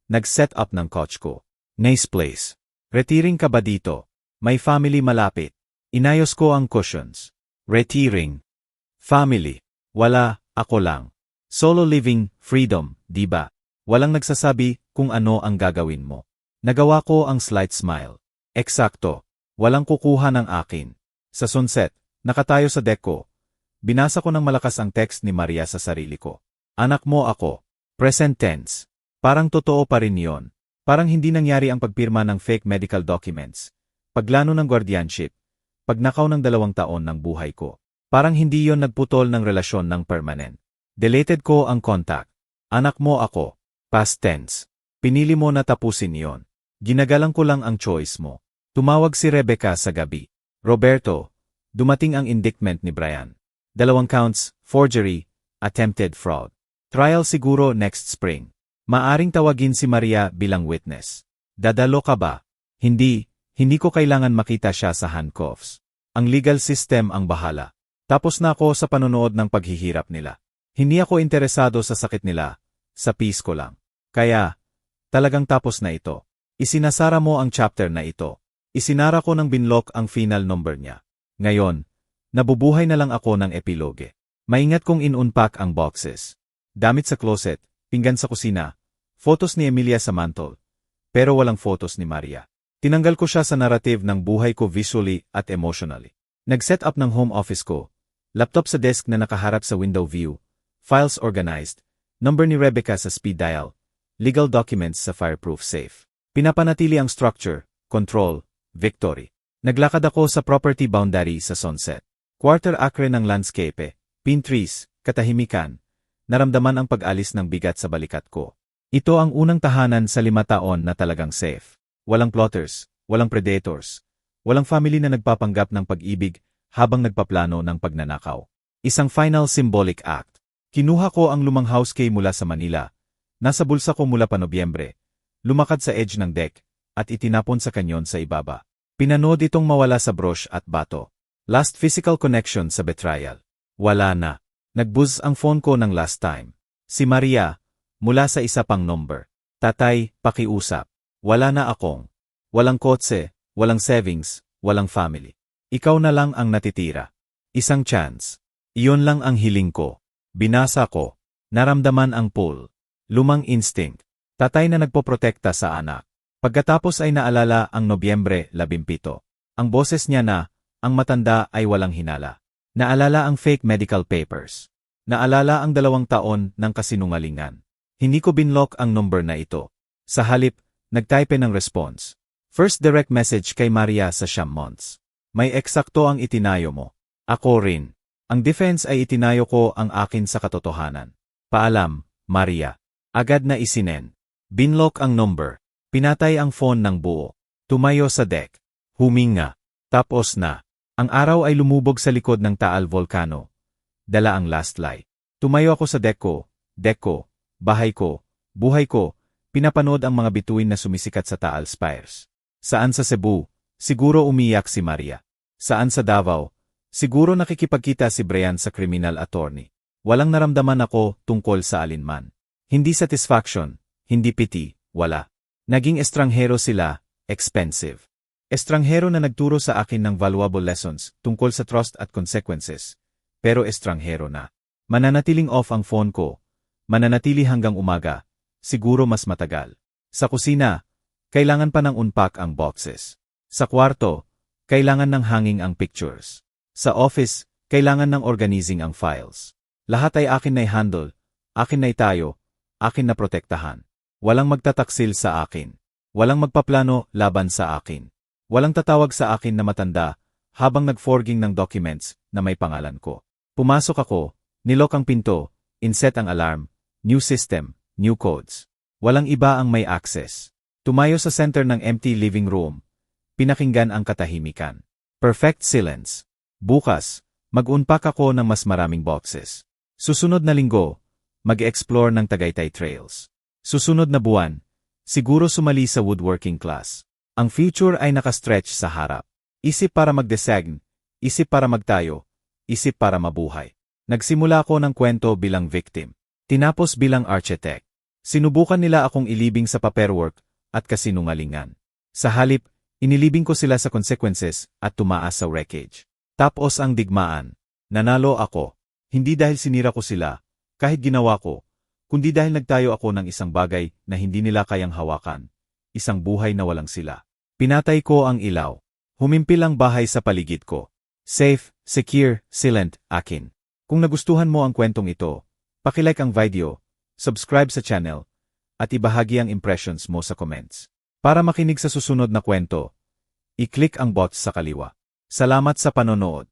[SPEAKER 1] Nag-set up ng couch ko. Nice place. Retiring ka ba dito? May family malapit. Inayos ko ang cushions. Retiring. Family. Wala, ako lang. Solo living, freedom, diba? Walang nagsasabi kung ano ang gagawin mo. Nagawa ko ang slight smile. Eksakto. Walang kukuha ng akin. Sa sunset, nakatayo sa deck ko. Binasa ko ng malakas ang text ni Maria sa sarili ko. Anak mo ako. Present tense. Parang totoo pa rin yon. Parang hindi nangyari ang pagpirma ng fake medical documents. Paglano ng guardianship. Pagnakaw ng 2 taon ng buhay ko. Parang hindi yon nagputol ng relasyon ng permanent. Deleted ko ang contact. Anak mo ako. Past tense. Pinili mo na tapusin yon. Ginagalang ko lang ang choice mo. Tumawag si Rebecca sa gabi. Roberto, dumating ang indictment ni Brian. 2 counts, forgery, attempted fraud. Trial siguro next spring. Maaring tawagin si Maria bilang witness. Dadalo ka ba? Hindi ko kailangan makita siya sa handcuffs. Ang legal system ang bahala. Tapos na ako sa panonood ng paghihirap nila. Hindi ako interesado sa sakit nila, sa peace ko lang. Kaya, talagang tapos na ito. Isinasara mo ang chapter na ito. Isinara ko ng binlock ang final number niya. Ngayon, nabubuhay na lang ako ng epiloge. Maingat kong in-unpack ang boxes. Damit sa closet, pinggan sa kusina, photos ni Emilia sa mantle. Pero walang photos ni Maria. Tinanggal ko siya sa narrative ng buhay ko visually at emotionally. Nag-set up ng home office ko. Laptop sa desk na nakaharap sa window view. Files organized. Number ni Rebecca sa speed dial. Legal documents sa fireproof safe. Pinapanatili ang structure, control, victory. Naglakad ako sa property boundary sa sunset. Quarter acre ng landscape, pin trees, katahimikan. Naramdaman ang pag-alis ng bigat sa balikat ko. Ito ang unang tahanan sa 5 taon na talagang safe. Walang plotters, walang predators, walang family na nagpapanggap ng pag-ibig habang nagpaplano ng pagnanakaw. Isang final symbolic act. Kinuha ko ang lumang house key mula sa Manila. Nasa bulsa ko mula pa Nobyembre. Lumakad sa edge ng deck at itinapon sa kanyon sa ibaba. Pinanood itong mawala sa brush at bato. Last physical connection sa betrayal. Wala na. Nagbuzz ang phone ko ng last time. Si Maria, mula sa isa pang number. Tatay, pakiusap. Wala na akong. Walang kotse, walang savings, walang family. Ikaw na lang ang natitira. Isang chance. Iyon lang ang hiling ko. Binasa ko. Naramdaman ang pull. Lumang instinct. Tatay na nagpoprotekta sa anak. Pagkatapos ay naalala ang Nobyembre 17. Ang boses niya na, ang matanda ay walang hinala. Naalala ang fake medical papers. Naalala ang 2 taon ng kasinungalingan. Hindi ko binlock ang number na ito. Sa halip, nagtype ng response. First direct message kay Maria sa Siyam months. May eksakto ang itinayo mo. Ako rin. Ang defense ay itinayo ko ang akin sa katotohanan. Paalam, Maria. Agad na isinen. Binlock ang number. Pinatay ang phone ng buo. Tumayo sa deck. Huminga. Tapos na. Ang araw ay lumubog sa likod ng Taal Volcano. Dala ang last light. Tumayo ako sa deck ko, bahay ko, buhay ko, pinapanood ang mga bituin na sumisikat sa Taal Spires. Saan sa Cebu, siguro umiyak si Maria. Saan sa Davao, siguro nakikipagkita si Brian sa criminal attorney. Walang naramdaman ako tungkol sa alinman. Hindi satisfaction, hindi pity, wala. Naging estranghero sila, expensive. Estranghero na nagturo sa akin ng valuable lessons tungkol sa trust at consequences. Pero estranghero na. Mananatiling off ang phone ko. Mananatili hanggang umaga. Siguro mas matagal. Sa kusina, kailangan pa ng unpack ang boxes. Sa kwarto, kailangan ng hanging ang pictures. Sa office, kailangan ng organizing ang files. Lahat ay akin na i-handle, akin na itayo, akin na protektahan. Walang magtataksil sa akin. Walang magpaplano laban sa akin. Walang tatawag sa akin na matanda habang nag-forging ng documents na may pangalan ko. Pumasok ako, nilock ang pinto, inset ang alarm, new system, new codes. Walang iba ang may access. Tumayo sa center ng empty living room. Pinakinggan ang katahimikan. Perfect silence. Bukas, mag-unpack ako ng mas maraming boxes. Susunod na linggo, mag-explore ng Tagaytay Trails. Susunod na buwan, siguro sumali sa woodworking class. Ang future ay nakastretch sa harap. Isip para magdesign, isip para magtayo, isip para mabuhay. Nagsimula ako ng kwento bilang victim. Tinapos bilang architect. Sinubukan nila akong ilibing sa paperwork at kasinungalingan. Sa halip, inilibing ko sila sa consequences at tumaas sa wreckage. Tapos ang digmaan. Nanalo ako. Hindi dahil sinira ko sila, kahit ginawa ko, kundi dahil nagtayo ako ng isang bagay na hindi nila kayang hawakan. Isang buhay na walang sila. Pinatay ko ang ilaw. Humimpil ang bahay sa paligid ko. Safe, secure, silent, akin. Kung nagustuhan mo ang kwentong ito, pakilike ang video, subscribe sa channel, at ibahagi ang impressions mo sa comments. Para makinig sa susunod na kwento, i-click ang box sa kaliwa. Salamat sa panonood.